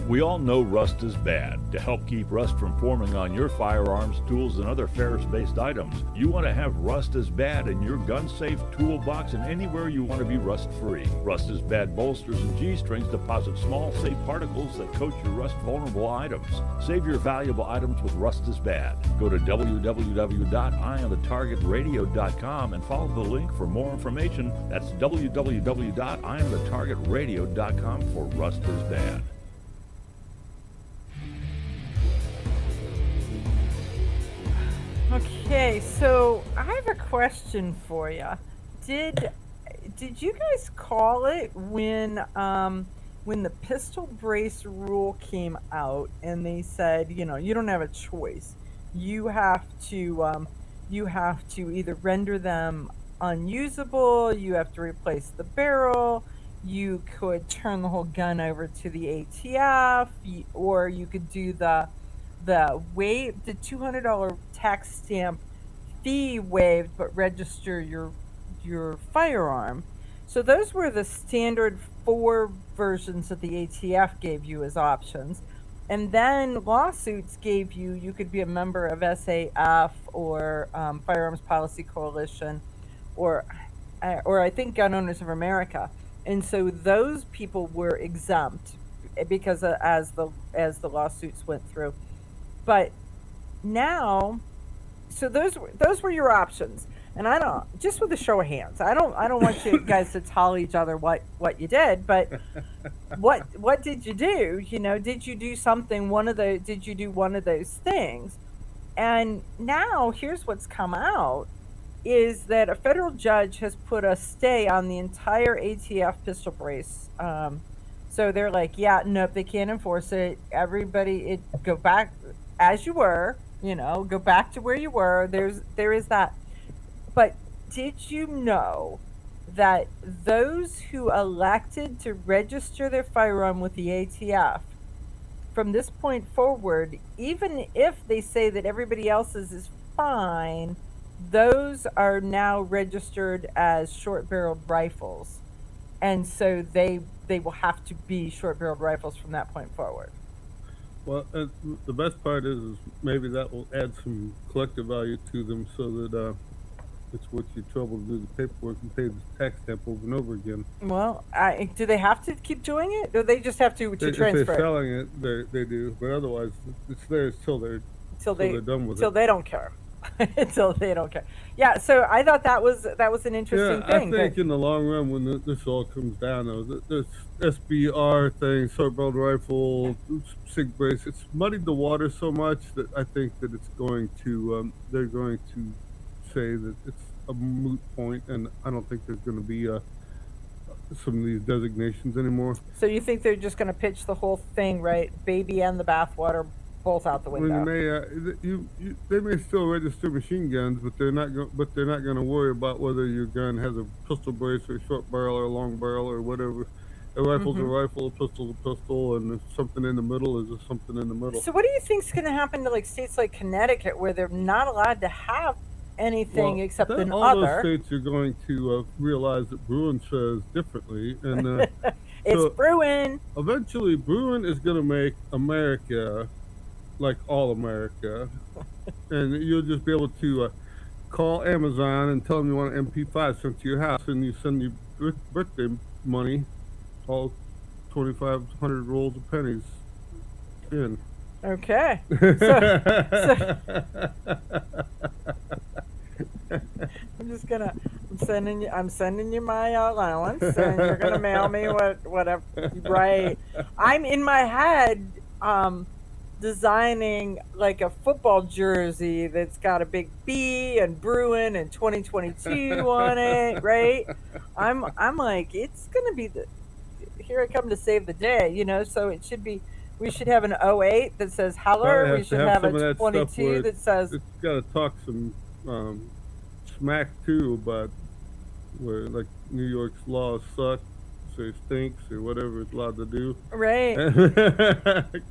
[SPEAKER 13] We all know rust is bad. To help keep rust from forming on your firearms, tools, and other ferrous-based items, you want to have Rust is Bad in your gun-safe toolbox and anywhere you want to be rust-free. Rust is Bad bolsters and G-strings deposit small, safe particles that coat your rust-vulnerable items. Save your valuable items with Rust is Bad. Go to www.eyeonthetargetradio.com and follow the link for more information. That's www.eyeonthetargetradio.com for Rust is Bad.
[SPEAKER 6] Okay, so I have a question for you. Did you guys call it when the pistol brace rule came out and they said, you don't have a choice. You have to either render them unusable, you have to replace the barrel, you could turn the whole gun over to the ATF, or you could do the $200 tax stamp fee waived, but register your firearm. So those were the standard 4 versions that the ATF gave you as options. And then lawsuits gave you could be a member of SAF or Firearms Policy Coalition, or I think Gun Owners of America. And so those people were exempt because as the lawsuits went through. But now, so those were your options, and I don't, just with a show of hands, I don't want you guys to tell each other what you did, but what did you do? Did you do did you do one of those things? And now here's what's come out is that a federal judge has put a stay on the entire ATF pistol brace. So they're like, yeah, nope, they can't enforce it. Everybody, go back as you were, go back to where you were. There is that. But did you know that those who elected to register their firearm with the ATF, from this point forward, even if they say that everybody else's is fine, those are now registered as short-barreled rifles. And so they will have to be short-barreled rifles from that point forward.
[SPEAKER 7] Well, the best part is maybe that will add some collective value to them so that it's worth your trouble to do the paperwork and pay the tax stamp over and over again.
[SPEAKER 6] Well, do they have to keep doing it, or they just have to transfer
[SPEAKER 7] if they're
[SPEAKER 6] it?
[SPEAKER 7] selling it, they do. But otherwise, it's theirs till they're done with it.
[SPEAKER 6] Until they don't care. Until they don't care. Yeah, so I thought that was an interesting thing.
[SPEAKER 7] I think in the long run, when this all comes down, though, this SBR thing, short-barreled rifle, SIG brace, it's muddied the water so much that I think that it's going to, they're going to say that it's a moot point, and I don't think there's going to be some of these designations anymore.
[SPEAKER 6] So you think they're just going to pitch the whole thing, right? Baby and the bathwater both out the window.
[SPEAKER 7] They may still register machine guns, but they're not going to worry about whether your gun has a pistol brace or a short barrel or a long barrel or whatever. A rifle's a rifle, a pistol's a pistol, and something in the middle is something in the middle.
[SPEAKER 6] So what do you think's going to happen to states like Connecticut, where they're not allowed to have anything except an
[SPEAKER 7] all
[SPEAKER 6] other?
[SPEAKER 7] Those states are going to realize that Bruin says differently, and
[SPEAKER 6] it's
[SPEAKER 7] so
[SPEAKER 6] Bruin.
[SPEAKER 7] Eventually, Bruin is going to make America like all America, and you'll just be able to call Amazon and tell them you want an MP5 sent to your house, and you send your birthday money, all 2,500 rolls of pennies in.
[SPEAKER 6] Okay. I'm sending you my allowance, and you're gonna mail me whatever. Right. I'm in my head designing like a football jersey that's got a big B and Bruin and 2022 on it, right? I'm like, it's gonna be here I come to save the day, so it should be. We should have an 08 that says Heller. We should have a 22 that says.
[SPEAKER 7] It's got to talk some smack too about where like New York's laws suck, say stinks or whatever it's allowed to do.
[SPEAKER 6] Right.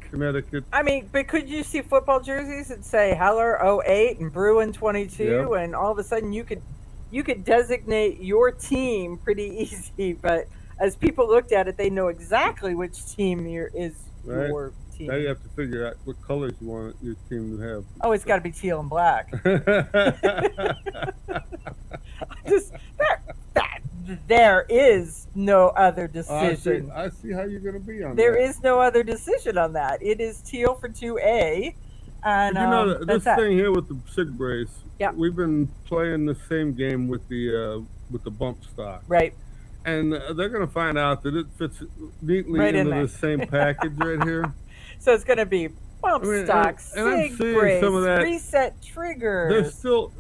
[SPEAKER 7] Connecticut.
[SPEAKER 6] I mean, but could you see football jerseys that say Heller 08 and Bruin 22, and all of a sudden you could designate your team pretty easy, but as people looked at it, they know exactly which team
[SPEAKER 7] Right.
[SPEAKER 6] your team.
[SPEAKER 7] Now you have to figure out what colors you want your team to have.
[SPEAKER 6] Oh, it's got to be teal and black. Just there is no other decision.
[SPEAKER 7] I see how you're going to be on
[SPEAKER 6] There
[SPEAKER 7] that.
[SPEAKER 6] is no other decision on that. It is teal for 2A, and
[SPEAKER 7] But you know, this
[SPEAKER 6] that's that.
[SPEAKER 7] thing here with the sig brace,
[SPEAKER 6] Yeah.
[SPEAKER 7] we've been playing the same game with the bump stock.
[SPEAKER 6] Right.
[SPEAKER 7] And they're going to find out that it fits neatly
[SPEAKER 6] Right in
[SPEAKER 7] into
[SPEAKER 6] there.
[SPEAKER 7] the same package right here.
[SPEAKER 6] So it's going to be bump stock,
[SPEAKER 7] and I'm
[SPEAKER 6] sig
[SPEAKER 7] seeing
[SPEAKER 6] brace,
[SPEAKER 7] some of that.
[SPEAKER 6] reset
[SPEAKER 7] It's
[SPEAKER 6] triggers.
[SPEAKER 7] still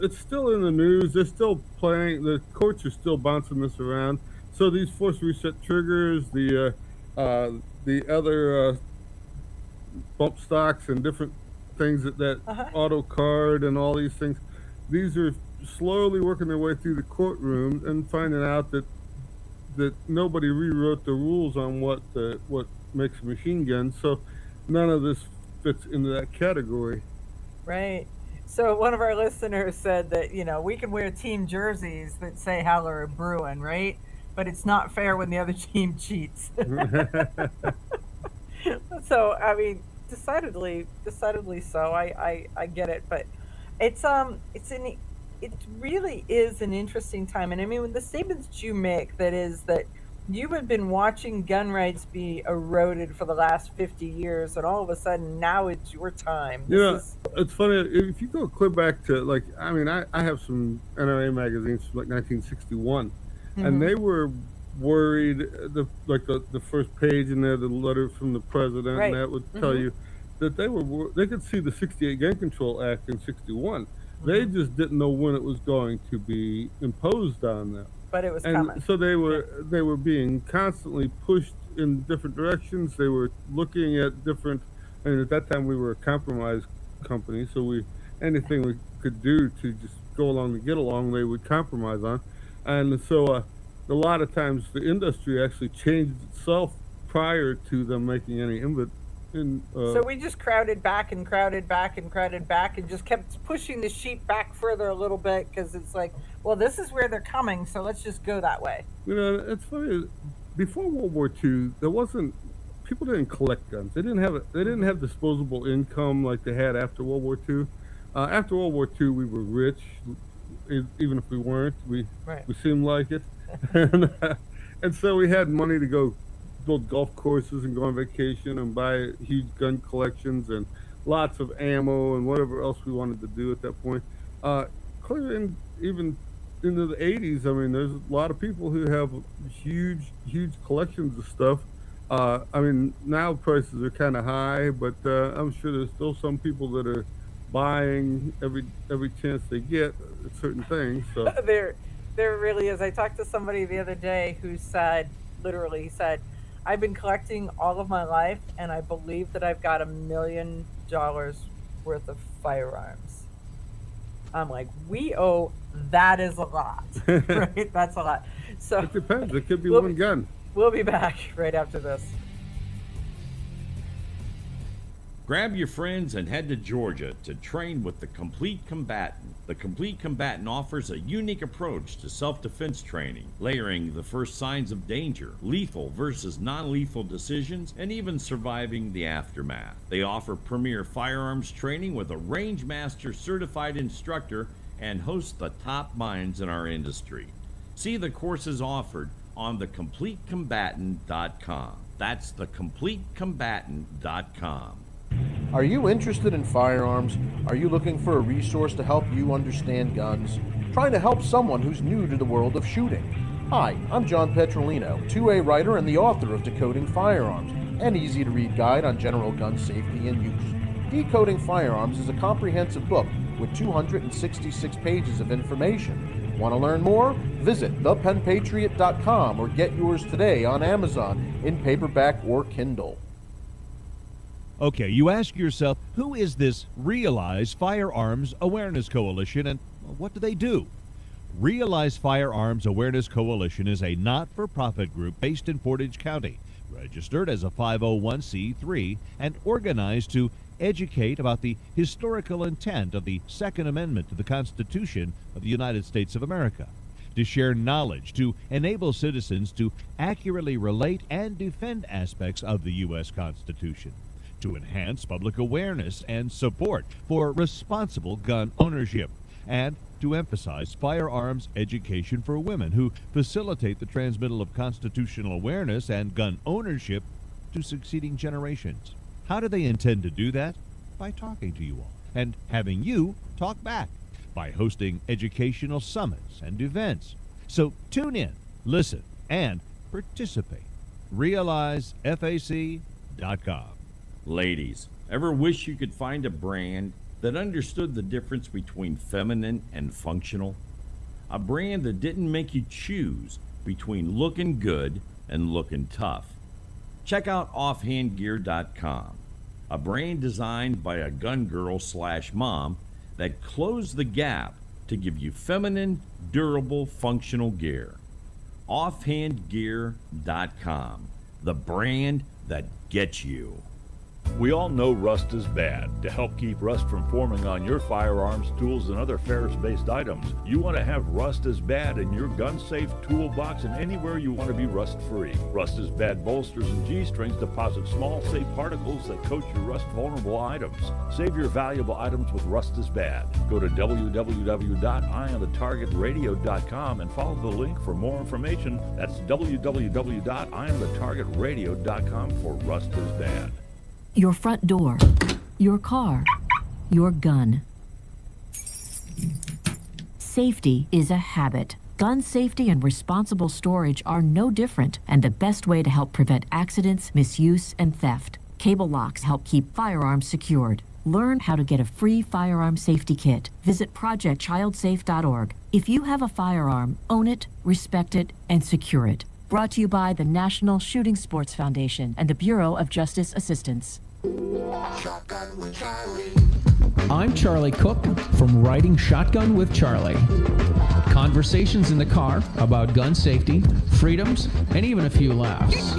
[SPEAKER 7] in the news. They're still playing. The courts are still bouncing this around. So these force reset triggers, the other bump stocks and different things that auto card and all these things, these are slowly working their way through the courtroom and finding out that nobody rewrote the rules on what makes a machine gun. So none of this fits into that category.
[SPEAKER 6] Right. So one of our listeners said that, we can wear team jerseys that say Howler or Bruin, right? But it's not fair when the other team cheats. So, I mean, decidedly so. I get it, but it really is an interesting time. And I mean, with the statements that you make, that is that you have been watching gun rights be eroded for the last 50 years, and all of a sudden now it's your time.
[SPEAKER 7] It's funny, if you go clear back to, I have some NRA magazines from 1961, and they were worried, the first page in there, the letter from the president,
[SPEAKER 6] Right.
[SPEAKER 7] and that would tell you that they could see the 68 Gun Control Act in 61. They just didn't know when it was going to be imposed on them.
[SPEAKER 6] But it was
[SPEAKER 7] And
[SPEAKER 6] coming.
[SPEAKER 7] so they were being constantly pushed in different directions. They were looking at different, and at that time we were a compromise company, so anything we could do to just go along to get along, they would compromise on. And so a lot of times the industry actually changed itself prior to them making any input.
[SPEAKER 6] So we just crowded back and just kept pushing the sheep back further a little bit, because it's like, well, this is where they're coming, so let's just go that way.
[SPEAKER 7] It's funny. Before World War II, people didn't collect guns. They didn't have disposable income like they had after World War II. After World War II, we were rich, even if we weren't. We seemed like it, and so we had money to go build golf courses and go on vacation and buy huge gun collections and lots of ammo and whatever else we wanted to do at that point. Clear in even into the 80s, I mean, there's a lot of people who have huge collections of stuff. I mean, now prices are kind of high, but I'm sure there's still some people that are buying every chance they get at certain things. So
[SPEAKER 6] There really is. I talked to somebody the other day who literally said, I've been collecting all of my life, and I believe that I've got $1 million worth of firearms. I'm like, that is a lot, right? That's a lot. So
[SPEAKER 7] it depends. It could be one gun.
[SPEAKER 6] We'll be back right after this.
[SPEAKER 11] Grab your friends and head to Georgia to train with the Complete Combatant. The Complete Combatant offers a unique approach to self-defense training, layering the first signs of danger, lethal versus non-lethal decisions, and even surviving the aftermath. They offer premier firearms training with a range master certified instructor and host the top minds in our industry. See the courses offered on thecompletecombatant.com. That's thecompletecombatant.com.
[SPEAKER 12] Are you interested in firearms? Are you looking for a resource to help you understand guns? Trying to help someone who's new to the world of shooting? Hi, I'm John Petrolino, 2A writer and the author of Decoding Firearms, an easy-to-read guide on general gun safety and use. Decoding Firearms is a comprehensive book with 266 pages of information. Want to learn more? Visit thepenpatriot.com or get yours today on Amazon in paperback or Kindle.
[SPEAKER 8] Okay, you ask yourself, who is this Realize Firearms Awareness Coalition, and what do they do? Realize Firearms Awareness Coalition is a not-for-profit group based in Portage County, registered as a 501c3, and organized to educate about the historical intent of the Second Amendment to the Constitution of the United States of America. to share knowledge, to enable citizens to accurately relate and defend aspects of the U.S. Constitution, to enhance public awareness and support for responsible gun ownership, and to emphasize firearms education for women who facilitate the transmittal of constitutional awareness and gun ownership to succeeding generations. How do they intend to do that? By talking to you all and having you talk back, by hosting educational summits and events. So tune in, listen, and participate. RealizeFAC.com.
[SPEAKER 11] Ladies, ever wish you could find a brand that understood the difference between feminine and functional? A brand that didn't make you choose between looking good and looking tough? Check out offhandgear.com, a brand designed by a gun girl / mom that closed the gap to give you feminine, durable, functional gear. Offhandgear.com, the brand that gets you.
[SPEAKER 13] We all know rust is bad. To help keep rust from forming on your firearms, tools, and other ferrous-based items, you want to have Rust is Bad in your gun-safe toolbox and anywhere you want to be rust-free. Rust is Bad bolsters and G-strings deposit small, safe particles that coat your rust-vulnerable items. Save your valuable items with Rust is Bad. Go to www.eyeonthetargetradio.com and follow the link for more information. That's www.eyeonthetargetradio.com for Rust is Bad.
[SPEAKER 9] Your front door, your car, your gun. Safety is a habit. Gun safety and responsible storage are no different, and the best way to help prevent accidents, misuse, and theft. Cable locks help keep firearms secured. Learn how to get a free firearm safety kit. Visit projectchildsafe.org. If you have a firearm, own it, respect it, and secure it. Brought to you by the National Shooting Sports Foundation and the Bureau of Justice Assistance.
[SPEAKER 5] Shotgun with Charlie.
[SPEAKER 10] I'm Charlie Cook from Riding Shotgun with Charlie. Conversations in the car about gun safety, freedoms, and even a few laughs.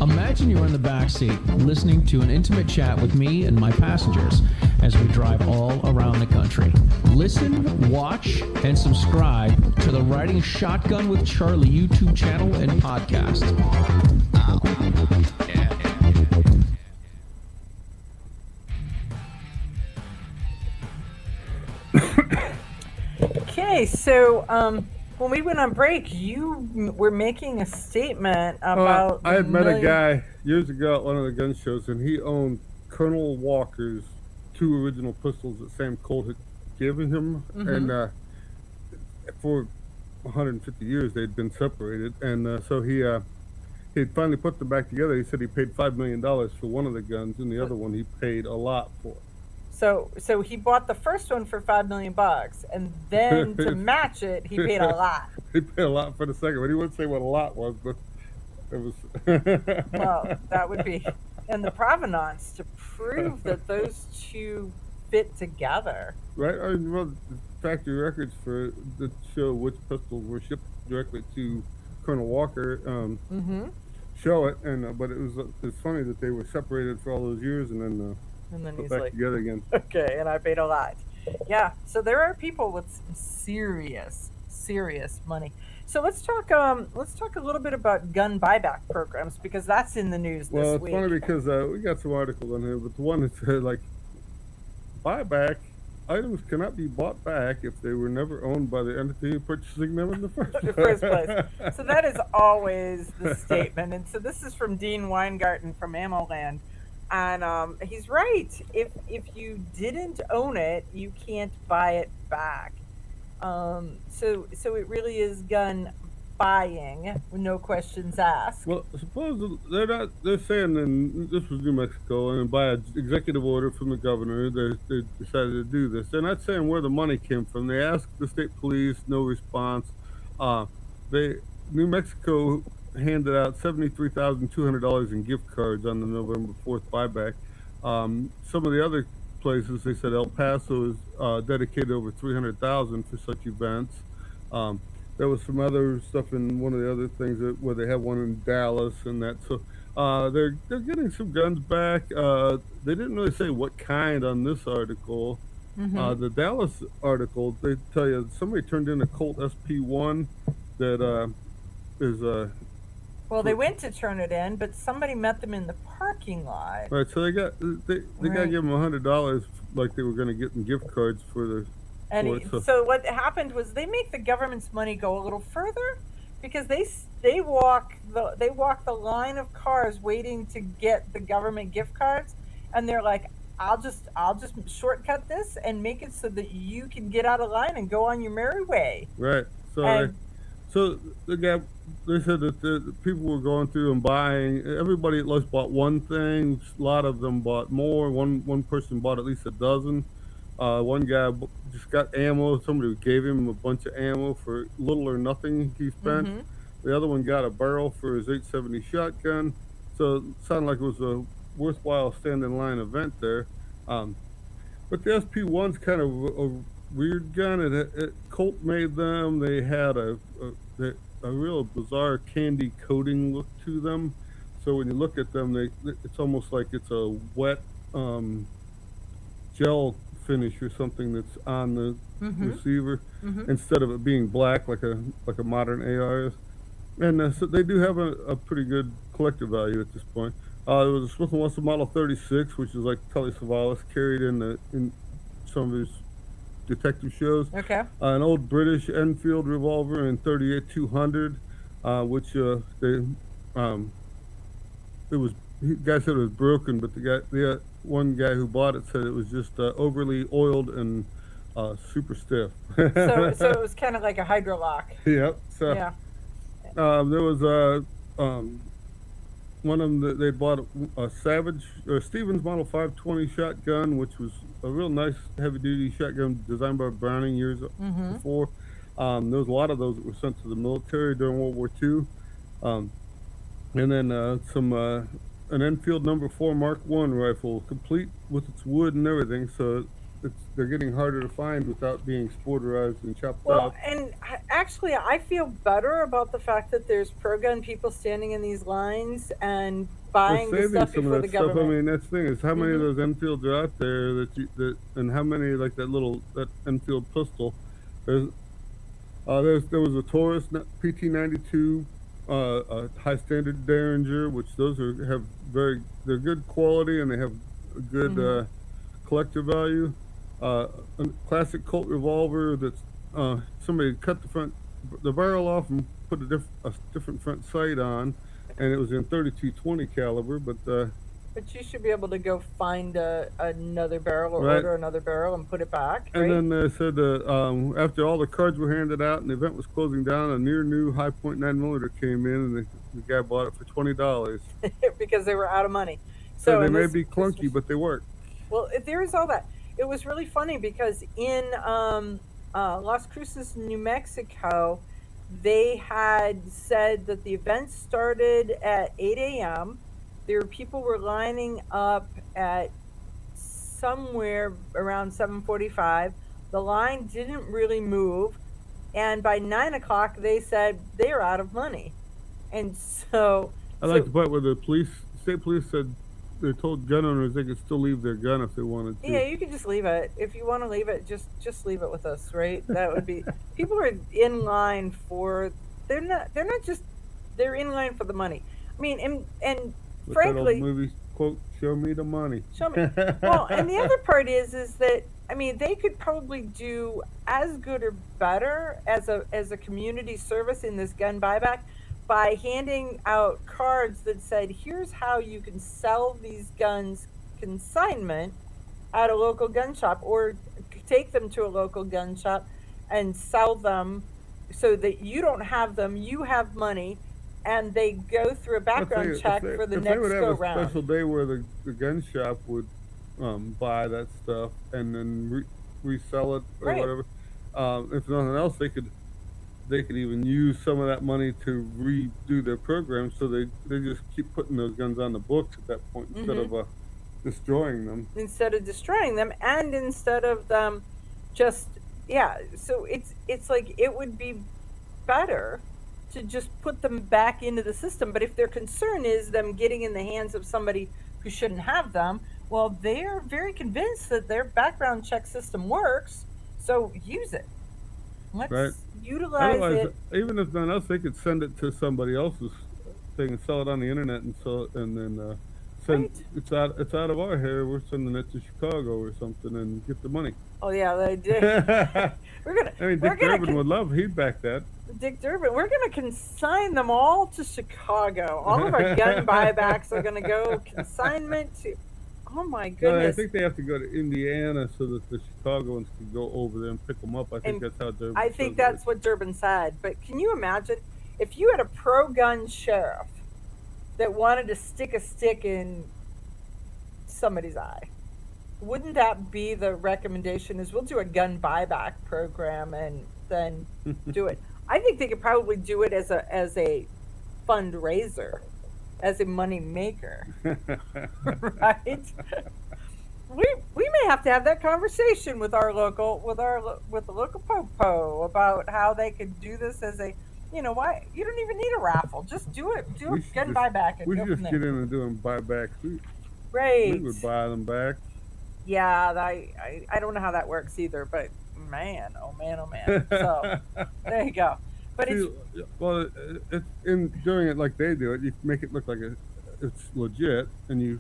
[SPEAKER 10] Imagine you're in the back seat listening to an intimate chat with me and my passengers as we drive all around the country. Listen, watch, and subscribe to the Riding Shotgun with Charlie YouTube channel and podcast.
[SPEAKER 6] Okay, so when we went on break, you were making a statement about.
[SPEAKER 7] I had met a guy years ago at one of the gun shows, and he owned Colonel Walker's 2 original pistols that Sam Colt had given him, and for 150 years they'd been separated, and so he had finally put them back together. He said he paid $5 million for one of the guns, and the other one he paid a lot for.
[SPEAKER 6] So he bought the first one for $5 million, and then to match it, he paid a lot.
[SPEAKER 7] He paid a lot for the second one. He wouldn't say what a lot was, but it was.
[SPEAKER 6] Well, that would be, and the provenance to prove that those two fit together.
[SPEAKER 7] Right. I mean, well, the factory records for the show which pistols were shipped directly to Colonel Walker show it, and but it's funny that they were separated for all those years, and then put
[SPEAKER 6] he's
[SPEAKER 7] back
[SPEAKER 6] like,
[SPEAKER 7] together again.
[SPEAKER 6] Okay, and I paid a lot. Yeah, so there are people with some serious money. So let's talk a little bit about gun buyback programs, because that's in the news this
[SPEAKER 7] Well,
[SPEAKER 6] week.
[SPEAKER 7] it's funny because we got some articles on here, but the one that said like buyback items cannot be bought back if they were never owned by the entity purchasing them in the first place.
[SPEAKER 6] So that is always the statement. And so this is from Dean Weingarten from AmmoLand. And he's right. If you didn't own it, you can't buy it back. So it really is gun buying, no questions asked.
[SPEAKER 7] Well, suppose they're saying, and this was New Mexico, and by an executive order from the governor, they decided to do this. They're not saying where the money came from. They asked the state police, no response. New Mexico handed out $73,200 in gift cards on the November 4th buyback. Some of the other places, they said El Paso is dedicated over $300,000 for such events. There was some other stuff in one of the other things where they have one in Dallas and that. So they're getting some guns back. They didn't really say what kind on this article. The Dallas article, they tell you somebody turned in a Colt SP1 that is
[SPEAKER 6] Well, they went to turn it in, but somebody met them in the parking lot.
[SPEAKER 7] right. So they got to give them $100, like they were going to get them gift cards for the.
[SPEAKER 6] And
[SPEAKER 7] for it,
[SPEAKER 6] so what happened was they make the government's money go a little further because they walk the line of cars waiting to get the government gift cards, and they're like, I'll just shortcut this and make it so that you can get out of line and go on your merry way.
[SPEAKER 7] Right. So
[SPEAKER 6] And-
[SPEAKER 7] they said that the people were going through and buying. Everybody at least bought one thing. A lot of them bought more. One person bought at least a dozen. One guy just got ammo. Somebody gave him a bunch of ammo for little or nothing he spent.
[SPEAKER 6] Mhm.
[SPEAKER 7] The other one got a barrel for his 870 shotgun. So it sounded like it was a worthwhile stand-in-line event there. But the SP1's kind of a weird gun. Colt made them. They had a real bizarre candy coating look to them. So when you look at them, it's almost like it's a wet gel finish or something that's on the receiver instead of it being black like a modern AR is. And so they do have a pretty good collector value at this point. There was a Smith & Wesson Model 36, which is like Telly Savalas carried in some of his detective shows.
[SPEAKER 6] Okay.
[SPEAKER 7] An old British Enfield revolver in 38-200, which guy said it was broken, but the one guy who bought it said it was just overly oiled and super stiff.
[SPEAKER 6] so it was kind of like a hydrolock.
[SPEAKER 7] Yep. So
[SPEAKER 6] Yeah.
[SPEAKER 7] there was one of them that they bought a Savage or Stevens Model 520 shotgun, which was a real nice heavy duty shotgun designed by Browning years before. There was a lot of those that were sent to the military during World War II. And then an Enfield No. 4 Mark I rifle, complete with its wood and everything. So they're getting harder to find without being sporterized and chopped
[SPEAKER 6] Well,
[SPEAKER 7] up.
[SPEAKER 6] and actually, I feel better about the fact that there's pro-gun people standing in these lines and buying the
[SPEAKER 7] Saving
[SPEAKER 6] stuff
[SPEAKER 7] some
[SPEAKER 6] before
[SPEAKER 7] of
[SPEAKER 6] the
[SPEAKER 7] that stuff. I
[SPEAKER 6] government.
[SPEAKER 7] mean, that's the thing is how many of those Enfields are out there and how many like that Enfield pistol. There was a Taurus PT92, a high standard Derringer, which those they're good quality and they have a good collector value. A classic Colt revolver that's somebody cut the barrel off and put a different front sight on, and it was in 32-20 caliber, but
[SPEAKER 6] But you should be able to go find another barrel or
[SPEAKER 7] Right.
[SPEAKER 6] order another barrel and put it back, right?
[SPEAKER 7] and then they said after all the cards were handed out and the event was closing down, a near new high point 9mm came in, and the guy bought it for $20.
[SPEAKER 6] because they were out of money.
[SPEAKER 7] So they
[SPEAKER 6] and
[SPEAKER 7] may
[SPEAKER 6] this-
[SPEAKER 7] be clunky, but they work.
[SPEAKER 6] Well, there is all that. It was really funny because in Las Cruces, New Mexico, they had said that the event started at 8 a.m. People were lining up at somewhere around 7:45. The line didn't really move, and by 9 o'clock they said they're out of money, and so.
[SPEAKER 7] I like the part where the state police said they told gun owners they could still leave their gun if they wanted to.
[SPEAKER 6] Yeah, you can just leave it. If you want to leave it, just leave it with us, right? That would be. People are in line for. They're in line for the money. I mean, and
[SPEAKER 7] What's
[SPEAKER 6] frankly,
[SPEAKER 7] that old movie quote? Show me the money.
[SPEAKER 6] show me. Well, and the other part is that I mean they could probably do as good or better as a community service in this gun buyback by handing out cards that said, here's how you can sell these guns consignment at a local gun shop, or take them to a local gun shop and sell them so that you don't have them, you have money, and they go through a background check for the
[SPEAKER 7] if
[SPEAKER 6] next
[SPEAKER 7] they would have
[SPEAKER 6] go
[SPEAKER 7] a
[SPEAKER 6] round.
[SPEAKER 7] special day where the gun shop would buy that stuff and then resell it or
[SPEAKER 6] Right.
[SPEAKER 7] whatever. If nothing else, they could even use some of that money to redo their program, so they just keep putting those guns on the books at that point instead of destroying them.
[SPEAKER 6] Instead of destroying them, and instead of them just so it's like it would be better to just put them back into the system. But if their concern is them getting in the hands of somebody who shouldn't have them, well, they're very convinced that their background check system works, so use it. Let's
[SPEAKER 7] right?
[SPEAKER 6] utilize
[SPEAKER 7] Otherwise,
[SPEAKER 6] it.
[SPEAKER 7] even if none else, they could send it to somebody else's thing and sell it on the internet and sell it, and then send it's out of our hair. We're sending it to Chicago or something and get the money.
[SPEAKER 6] Oh yeah, they did. We're gonna.
[SPEAKER 7] I mean,
[SPEAKER 6] we're
[SPEAKER 7] Dick
[SPEAKER 6] gonna
[SPEAKER 7] Durbin would love. He'd back that.
[SPEAKER 6] Dick Durbin. We're gonna consign them all to Chicago. All of our gun buybacks are gonna go consignment to. Oh my
[SPEAKER 7] No, I
[SPEAKER 6] goodness.
[SPEAKER 7] think they have to go to Indiana so that the Chicagoans can go over there and pick them up. I think that's how Durbin.
[SPEAKER 6] I think
[SPEAKER 7] says
[SPEAKER 6] that's what Durbin said. But can you imagine if you had a pro-gun sheriff that wanted to stick a stick in somebody's eye? Wouldn't that be the recommendation? Is we'll do a gun buyback program and then do it. I think they could probably do it as a fundraiser, as a money maker, right? We may have to have that conversation with our local with the local popo about how they could do this as a, why you don't even need a raffle, just do it, a gun buyback and
[SPEAKER 7] we
[SPEAKER 6] go
[SPEAKER 7] should
[SPEAKER 6] from
[SPEAKER 7] just
[SPEAKER 6] there.
[SPEAKER 7] get in and do them buybacks.
[SPEAKER 6] Right.
[SPEAKER 7] We would buy them back.
[SPEAKER 6] Yeah, I don't know how that works either, but man, oh man, oh man. So there you go. But
[SPEAKER 7] See, well, it's in doing it like they do it. You make it look like it's legit, and you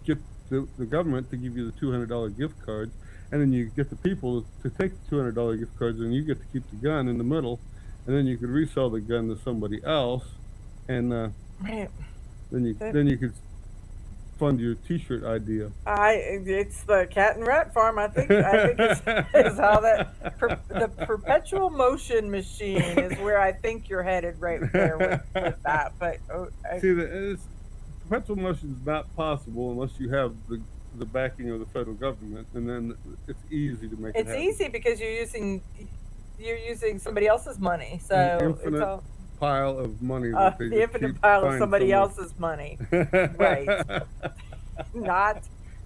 [SPEAKER 7] get the government to give you the $200 gift cards, and then you get the people to take the $200 gift cards, and you get to keep the gun in the middle, and then you could resell the gun to somebody else, and
[SPEAKER 6] right.
[SPEAKER 7] then you could fund your T-shirt idea.
[SPEAKER 6] It's the cat and rat farm. I think is how the perpetual motion machine is where I think you're headed right there with that. But
[SPEAKER 7] see, perpetual motion is not possible unless you have the backing of the federal government, and then it's easy to make it
[SPEAKER 6] it's
[SPEAKER 7] happen.
[SPEAKER 6] easy because you're using somebody else's money. So
[SPEAKER 7] An infinite
[SPEAKER 6] it's all,
[SPEAKER 7] pile of money. That they
[SPEAKER 6] the
[SPEAKER 7] just
[SPEAKER 6] infinite
[SPEAKER 7] keep
[SPEAKER 6] pile of
[SPEAKER 7] finding
[SPEAKER 6] somebody
[SPEAKER 7] somewhere.
[SPEAKER 6] else's money. Right.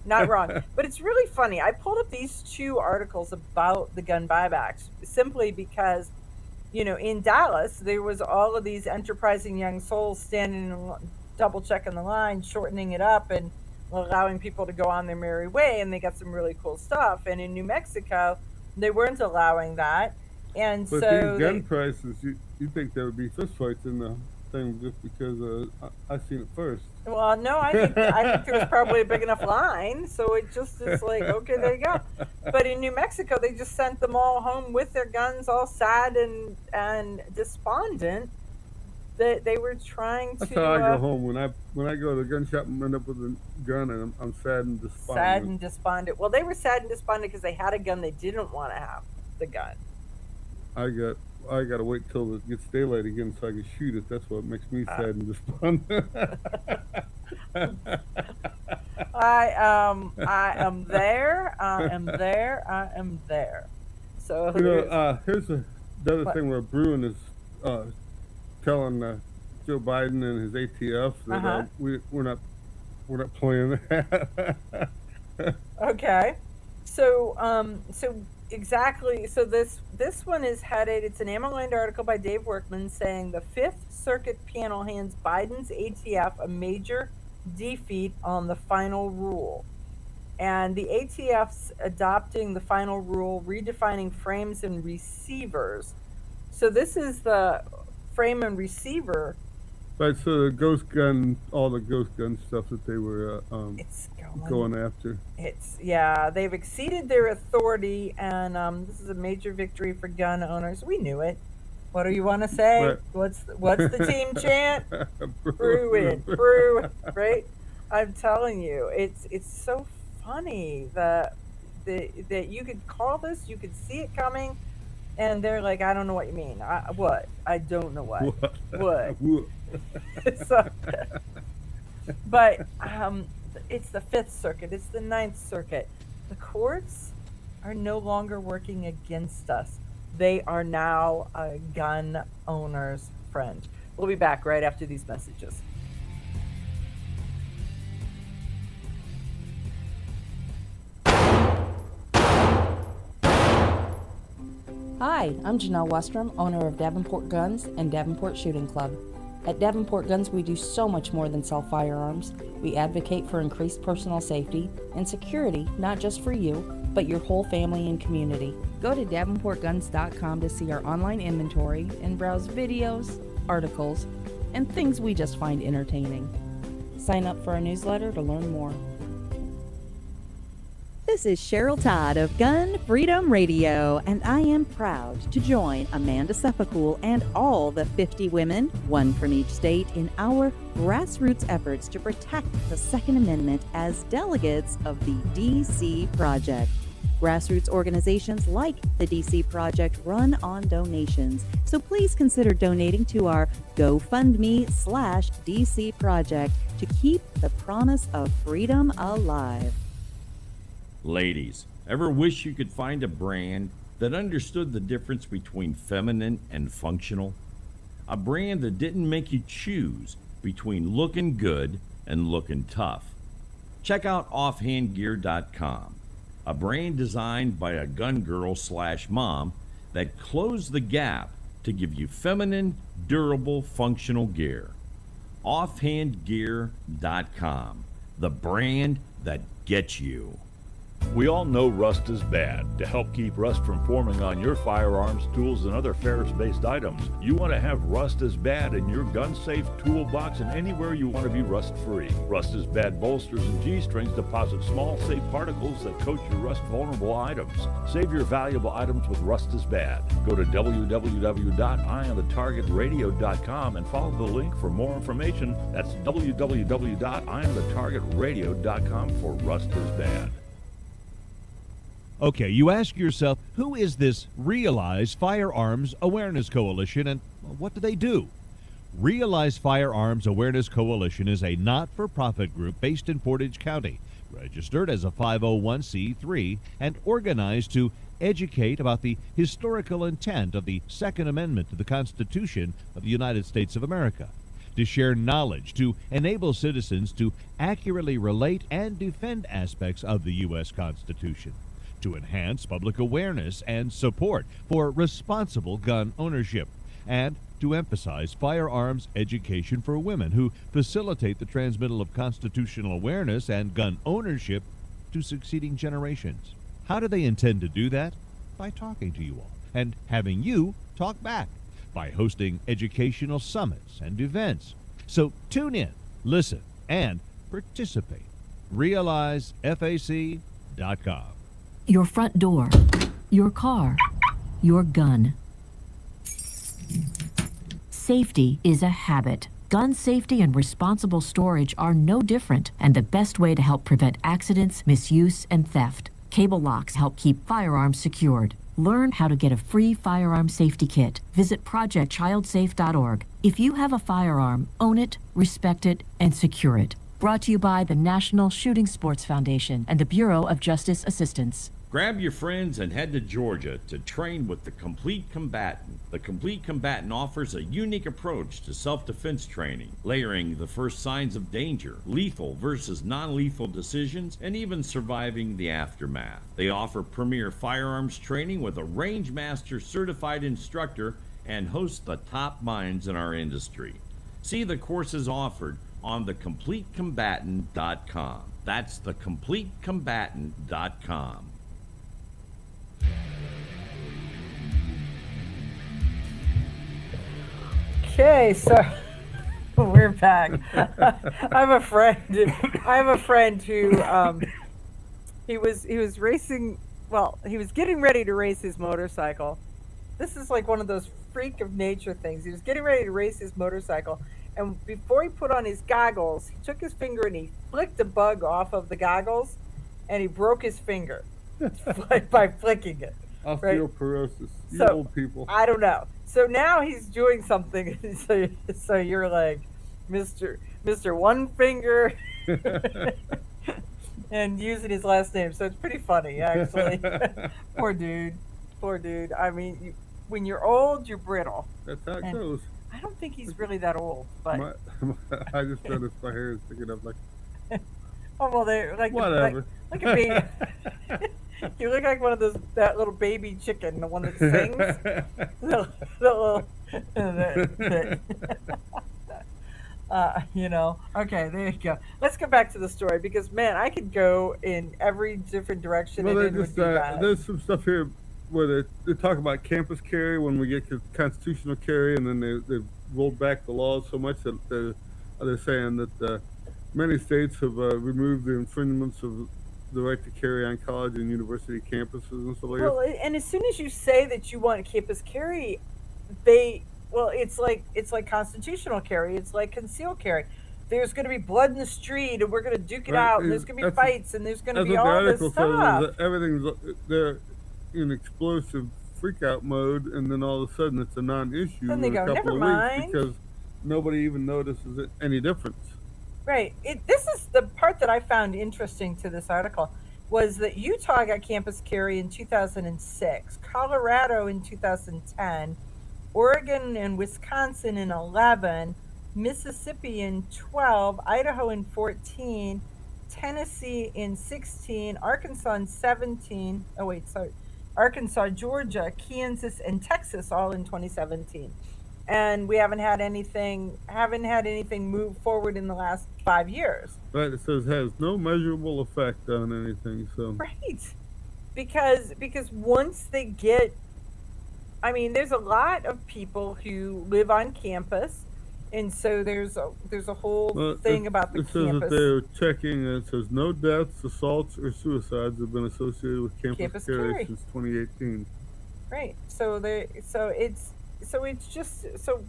[SPEAKER 6] Not wrong. But it's really funny. I pulled up these two articles about the gun buybacks simply because, in Dallas, there was all of these enterprising young souls standing and double checking the line, shortening it up and allowing people to go on their merry way. And they got some really cool stuff. And in New Mexico, they weren't allowing that. And
[SPEAKER 7] But
[SPEAKER 6] so
[SPEAKER 7] these gun prices, you think there would be fistfights in the thing just because I seen it first.
[SPEAKER 6] Well, no, I think there was probably a big enough line, so it just is like, okay, there you go. But in New Mexico, they just sent them all home with their guns, all sad and despondent that they were trying
[SPEAKER 7] That's
[SPEAKER 6] to.
[SPEAKER 7] how I go home when I go to the gun shop and end up with a gun, and I'm sad and despondent.
[SPEAKER 6] Sad and despondent. Well, they were sad and despondent because they had a gun they didn't want to have the gun.
[SPEAKER 7] I got to wait till it gets daylight again so I can shoot it. That's what makes me sad and despondent.
[SPEAKER 6] I am there. I am there. So
[SPEAKER 7] here's the other
[SPEAKER 6] What?
[SPEAKER 7] thing where Bruin is telling Joe Biden and his ATF that we're not playing that.
[SPEAKER 6] Okay. So exactly. So this one is headed. It's an AmmoLand article by Dave Workman saying the Fifth Circuit panel hands Biden's ATF a major defeat on the final rule, and the ATF's adopting the final rule, redefining frames and receivers. So this is the frame and receiver.
[SPEAKER 7] Right, so the ghost gun, all the ghost gun stuff that they were going after.
[SPEAKER 6] They've exceeded their authority, and this is a major victory for gun owners. We knew it. What do you want to say?
[SPEAKER 7] Right.
[SPEAKER 6] What's the team chant? Bruin, right? I'm telling you, it's so funny that you could call this, you could see it coming, and they're like, I don't know what you mean. What? I don't know what. What? So, but it's the Fifth Circuit. It's the Ninth Circuit. The courts are no longer working against us. They are now a gun owner's friend. We'll be back right after these messages.
[SPEAKER 16] Hi, I'm Janelle Westrom, owner of Davenport Guns and Davenport Shooting Club. At Davenport Guns, we do so much more than sell firearms. We advocate for increased personal safety and security, not just for you, but your whole family and community. Go to DavenportGuns.com to see our online inventory and browse videos, articles, and things we just find entertaining. Sign up for our newsletter to learn more.
[SPEAKER 14] This is Cheryl Todd of Gun Freedom Radio, and I am proud to join Amanda Suffolcool and all the 50 women, one from each state, in our grassroots efforts to protect the Second Amendment as delegates of the DC Project. Grassroots organizations like the DC Project run on donations, so please consider donating to our GoFundMe/DC Project to keep the promise of freedom alive.
[SPEAKER 11] Ladies, ever wish you could find a brand that understood the difference between feminine and functional? A brand that didn't make you choose between looking good and looking tough. Check out offhandgear.com, a brand designed by a gun girl/mom that closed the gap to give you feminine, durable, functional gear. Offhandgear.com, the brand that gets you.
[SPEAKER 13] We all know rust is bad. To help keep rust from forming on your firearms, tools, and other ferrous-based items, you want to have Rust is Bad in your gun-safe toolbox and anywhere you want to be rust-free. Rust is Bad bolsters and G-strings deposit small, safe particles that coat your rust-vulnerable items. Save your valuable items with Rust is Bad. Go to www.eyeonthetargetradio.com and follow the link for more information. That's www.eyeonthetargetradio.com for Rust is Bad.
[SPEAKER 8] Okay, you ask yourself, who is this Realize Firearms Awareness Coalition and what do they do? Realize Firearms Awareness Coalition is a not-for-profit group based in Portage County, registered as a 501c3 and organized to educate about the historical intent of the Second Amendment to the Constitution of the United States of America, to share knowledge, to enable citizens to accurately relate and defend aspects of the U.S. Constitution, to enhance public awareness and support for responsible gun ownership, and to emphasize firearms education for women who facilitate the transmittal of constitutional awareness and gun ownership to succeeding generations. How do they intend to do that? By talking to you all and having you talk back, by hosting educational summits and events. So tune in, listen, and participate. RealizeFAC.com.
[SPEAKER 9] Your front door, your car, your gun. Safety is a habit. Gun safety and responsible storage are no different, and the best way to help prevent accidents, misuse, and theft. Cable locks help keep firearms secured. Learn how to get a free firearm safety kit. Visit projectchildsafe.org. If you have a firearm, own it, respect it, and secure it. Brought to you by the National Shooting Sports Foundation and the Bureau of Justice Assistance.
[SPEAKER 11] Grab your friends and head to Georgia to train with the Complete Combatant. The Complete Combatant offers a unique approach to self-defense training, layering the first signs of danger, lethal versus non-lethal decisions, and even surviving the aftermath. They offer premier firearms training with a range master certified instructor and host the top minds in our industry. See the courses offered on thecompletecombatant.com. That's thecompletecombatant.com.
[SPEAKER 6] Okay, so we're back. I have a friend who he was racing. Well, he was getting ready to race his motorcycle. This is like one of those freak of nature things. He was getting ready to race his motorcycle, and before he put on his goggles, he took his finger and he flicked a bug off of the goggles, and he broke his finger by flicking it.
[SPEAKER 7] Osteoporosis. You
[SPEAKER 6] So,
[SPEAKER 7] old people.
[SPEAKER 6] I don't know. So now he's doing something. So you're like, Mr. One Finger, and using his last name. So it's pretty funny, actually. Poor dude. I mean, when you're old, you're brittle.
[SPEAKER 7] That's how it
[SPEAKER 6] And
[SPEAKER 7] goes.
[SPEAKER 6] I don't think he's really that old, but
[SPEAKER 7] I just noticed my hair is sticking up like.
[SPEAKER 6] oh well, they're like
[SPEAKER 7] Whatever.
[SPEAKER 6] like a baby. You look like one of that little baby chicken, the one that sings. Okay, there you go. Let's go back to the story because man, I could go in every different direction
[SPEAKER 7] Well,
[SPEAKER 6] and
[SPEAKER 7] they
[SPEAKER 6] it would
[SPEAKER 7] just
[SPEAKER 6] be bad.
[SPEAKER 7] there's some stuff here where they talk about campus carry when we get to constitutional carry, and then they rolled back the laws so much that they're saying that many states have removed the infringements of the right to carry on college and university campuses and stuff like
[SPEAKER 6] Well,
[SPEAKER 7] that.
[SPEAKER 6] and as soon as you say that you want campus carry, it's like constitutional carry. It's like concealed carry. There's going to be blood in the street, and we're going to duke it
[SPEAKER 7] Right,
[SPEAKER 6] out, and there's going to be
[SPEAKER 7] that's
[SPEAKER 6] fights, and there's going to
[SPEAKER 7] that's
[SPEAKER 6] be
[SPEAKER 7] what the
[SPEAKER 6] all this
[SPEAKER 7] article says.
[SPEAKER 6] stuff.
[SPEAKER 7] Is that everything's they're in explosive freakout mode, and then all of a sudden it's a non-issue
[SPEAKER 6] Then they
[SPEAKER 7] in a
[SPEAKER 6] go,
[SPEAKER 7] couple
[SPEAKER 6] "Never
[SPEAKER 7] of
[SPEAKER 6] mind."
[SPEAKER 7] weeks because nobody even notices any difference.
[SPEAKER 6] Right. This is the part that I found interesting to this article was that Utah got campus carry in 2006, Colorado in 2010, Oregon and Wisconsin in 11, Mississippi in 12, Idaho in 14, Tennessee in 16, Arkansas in 17. Oh wait, sorry. Arkansas, Georgia, Kansas, and Texas all in 2017. And we haven't had anything move forward in the last 5 years.
[SPEAKER 7] Right, it says has no measurable effect on anything. So
[SPEAKER 6] Right. Because once they get, I mean, there's a lot of people who live on campus, and so there's a whole thing about the
[SPEAKER 7] it says that
[SPEAKER 6] campus.
[SPEAKER 7] they're checking. It says no deaths, assaults, or suicides have been associated with campus carry
[SPEAKER 6] carry.
[SPEAKER 7] since 2018.
[SPEAKER 6] Right. So it's just so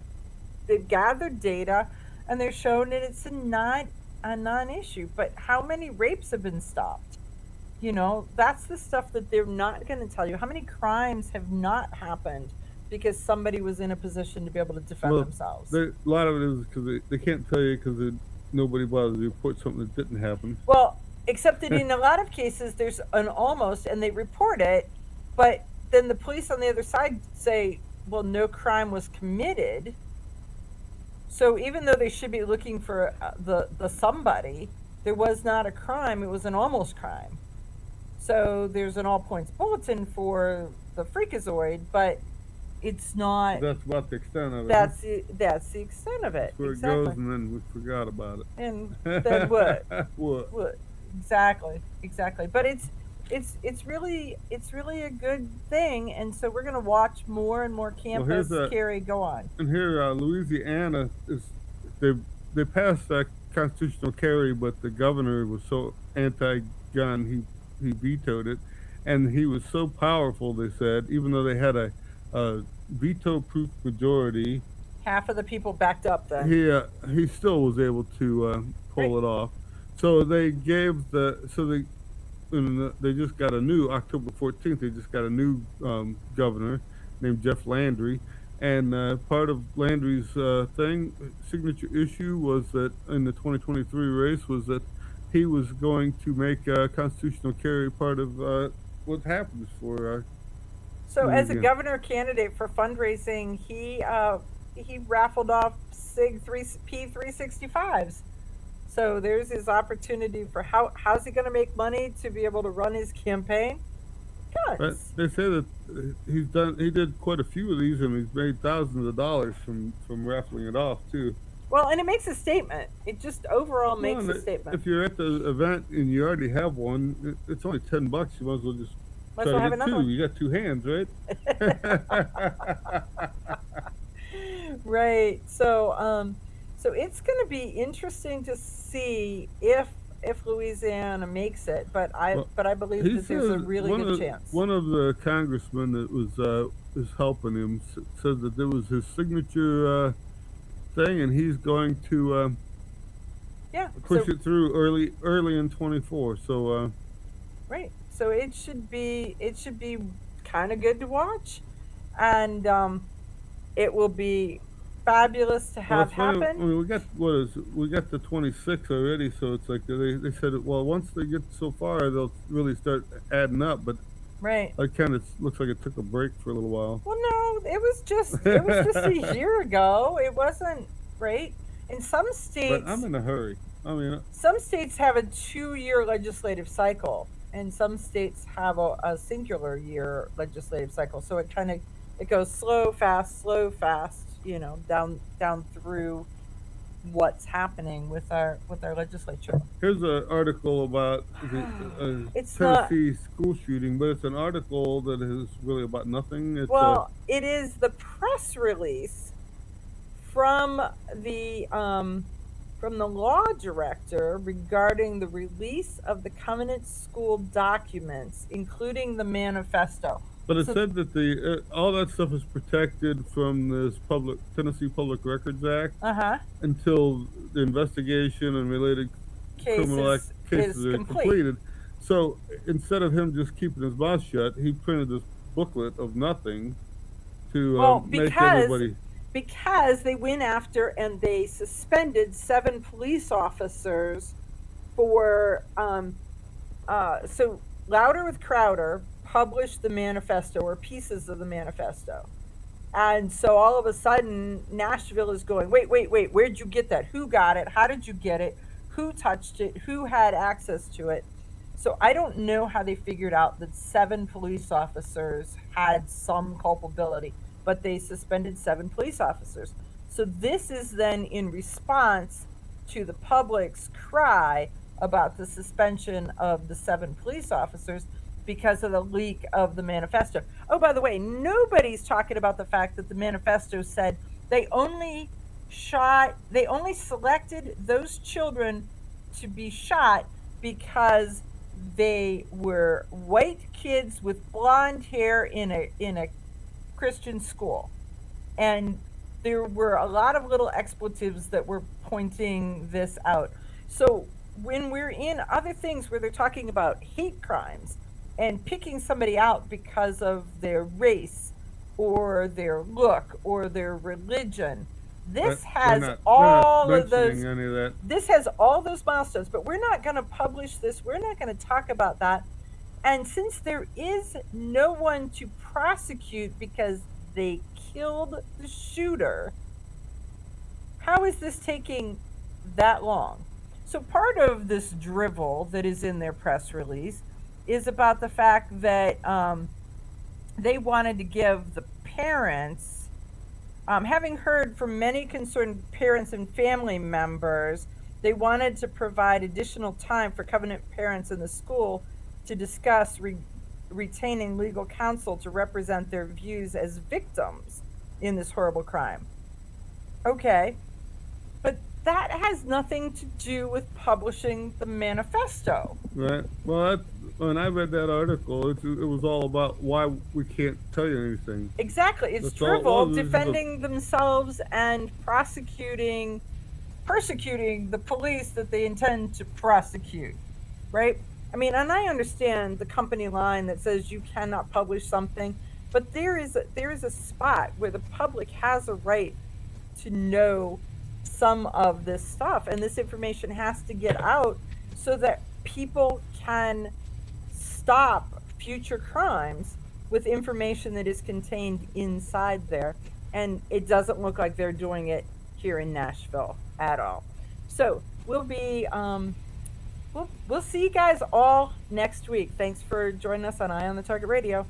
[SPEAKER 6] they've gathered data and they're showing that it's not a non-issue. But how many rapes have been stopped? That's the stuff that they're not going to tell you. How many crimes have not happened because somebody was in a position to be able to defend themselves?
[SPEAKER 7] A lot of it is because they can't tell you because nobody bothers to report something that didn't happen.
[SPEAKER 6] Well, except that in a lot of cases there's an almost, and they report it, but then the police on the other side say, well, no crime was committed. So even though they should be looking for the somebody, there was not a crime. It was an almost crime. So there's an all points bulletin for the freakazoid, but it's not.
[SPEAKER 7] That's about the extent of it.
[SPEAKER 6] That's the extent of it.
[SPEAKER 7] That's where
[SPEAKER 6] exactly.
[SPEAKER 7] it goes, and then we forgot about it.
[SPEAKER 6] And then what?
[SPEAKER 7] What?
[SPEAKER 6] Exactly. But it's really a good thing, and so we're going to watch more and more campus carry go on.
[SPEAKER 7] And here, Louisiana they passed that constitutional carry, but the governor was so anti-gun he vetoed it, and he was so powerful. They said even though they had a veto-proof majority,
[SPEAKER 6] half of the people backed up. Then
[SPEAKER 7] he still was able to pull it off. So they gave they just got a new October 14th. They just got a new governor named Jeff Landry, and part of Landry's signature issue was that in the 2023 race was that he was going to make constitutional carry part of what happens for.
[SPEAKER 6] So as a governor candidate for fundraising, he raffled off SIG P365s. So there's his opportunity for how's he going to make money to be able to run his campaign? Guns.
[SPEAKER 7] They say that he did quite a few of these, and he's made thousands of dollars from raffling it off too.
[SPEAKER 6] Well, and it makes a statement. It just overall makes a statement.
[SPEAKER 7] If you're at the event and you already have one, it's only $10. You might as well just
[SPEAKER 6] might as well have
[SPEAKER 7] get
[SPEAKER 6] another
[SPEAKER 7] two.
[SPEAKER 6] one.
[SPEAKER 7] You got two hands, right?
[SPEAKER 6] Right. So it's going to be interesting to see if Louisiana makes it, but I believe that there's a really good chance.
[SPEAKER 7] One of the congressmen that is helping him said that there was his signature thing, and he's going to push it through early in 24. So
[SPEAKER 6] right. So it should be kind of good to watch, and it will be fabulous to have happen.
[SPEAKER 7] I mean, we got the 26 already, so it's like they said, well, once they get so far, they'll really start adding up. But
[SPEAKER 6] right,
[SPEAKER 7] it kind of looks like it took a break for a little while.
[SPEAKER 6] Well, no, it was just a year ago. It wasn't right. In some states,
[SPEAKER 7] but I'm in a hurry. I mean,
[SPEAKER 6] some states have a 2-year legislative cycle, and some states have a singular year legislative cycle. So it goes slow, fast, down through what's happening with our legislature.
[SPEAKER 7] Here's an article about the
[SPEAKER 6] It's not-
[SPEAKER 7] Tennessee school shooting, but it's an article that is really about nothing. It's
[SPEAKER 6] Well, it is the press release from the law director regarding the release of the Covenant School documents, including the manifesto.
[SPEAKER 7] but it
[SPEAKER 6] So-
[SPEAKER 7] said that all that stuff is protected from this Tennessee Public Records Act until the investigation and related criminal cases
[SPEAKER 6] is
[SPEAKER 7] are
[SPEAKER 6] complete.
[SPEAKER 7] completed. So instead of him just keeping his mouth shut, he printed this booklet of nothing to make everybody.
[SPEAKER 6] Because they went after and they suspended 7 police officers for so Louder with Crowder published the manifesto or pieces of the manifesto. And so all of a sudden Nashville is going, wait, where'd you get that? Who got it? How did you get it? Who touched it? Who had access to it? So I don't know how they figured out that 7 police officers had some culpability, but they suspended 7 police officers. So this is then in response to the public's cry about the suspension of the 7 police officers because of the leak of the manifesto. Oh, by the way, nobody's talking about the fact that the manifesto said they only selected those children to be shot because they were white kids with blonde hair in a Christian school. And there were a lot of little expletives that were pointing this out. So when we're in other things where they're talking about hate crimes and picking somebody out because of their race or their look or their religion, this has all of those.
[SPEAKER 7] Any of that.
[SPEAKER 6] This has all those milestones, but we're not going to publish this. We're not going to talk about that. And since there is no one to prosecute because they killed the shooter, how is this taking that long? So part of this drivel that is in their press release is about the fact that they wanted to give the parents, having heard from many concerned parents and family members, they wanted to provide additional time for Covenant parents in the school to discuss retaining legal counsel to represent their views as victims in this horrible crime. Okay, but that has nothing to do with publishing the manifesto.
[SPEAKER 7] Right. Well, when I read that article, it was all about why we can't tell you anything.
[SPEAKER 6] Exactly. It's
[SPEAKER 7] That's all it
[SPEAKER 6] drivel
[SPEAKER 7] was.
[SPEAKER 6] defending themselves and persecuting the police that they intend to prosecute, right? I mean, and I understand the company line that says you cannot publish something, but there is a spot where the public has a right to know some of this stuff, and this information has to get out so that people can stop future crimes with information that is contained inside there. And it doesn't look like they're doing it here in Nashville at all. So we'll be we'll see you guys all next week. Thanks for joining us on Eye on the Target Radio.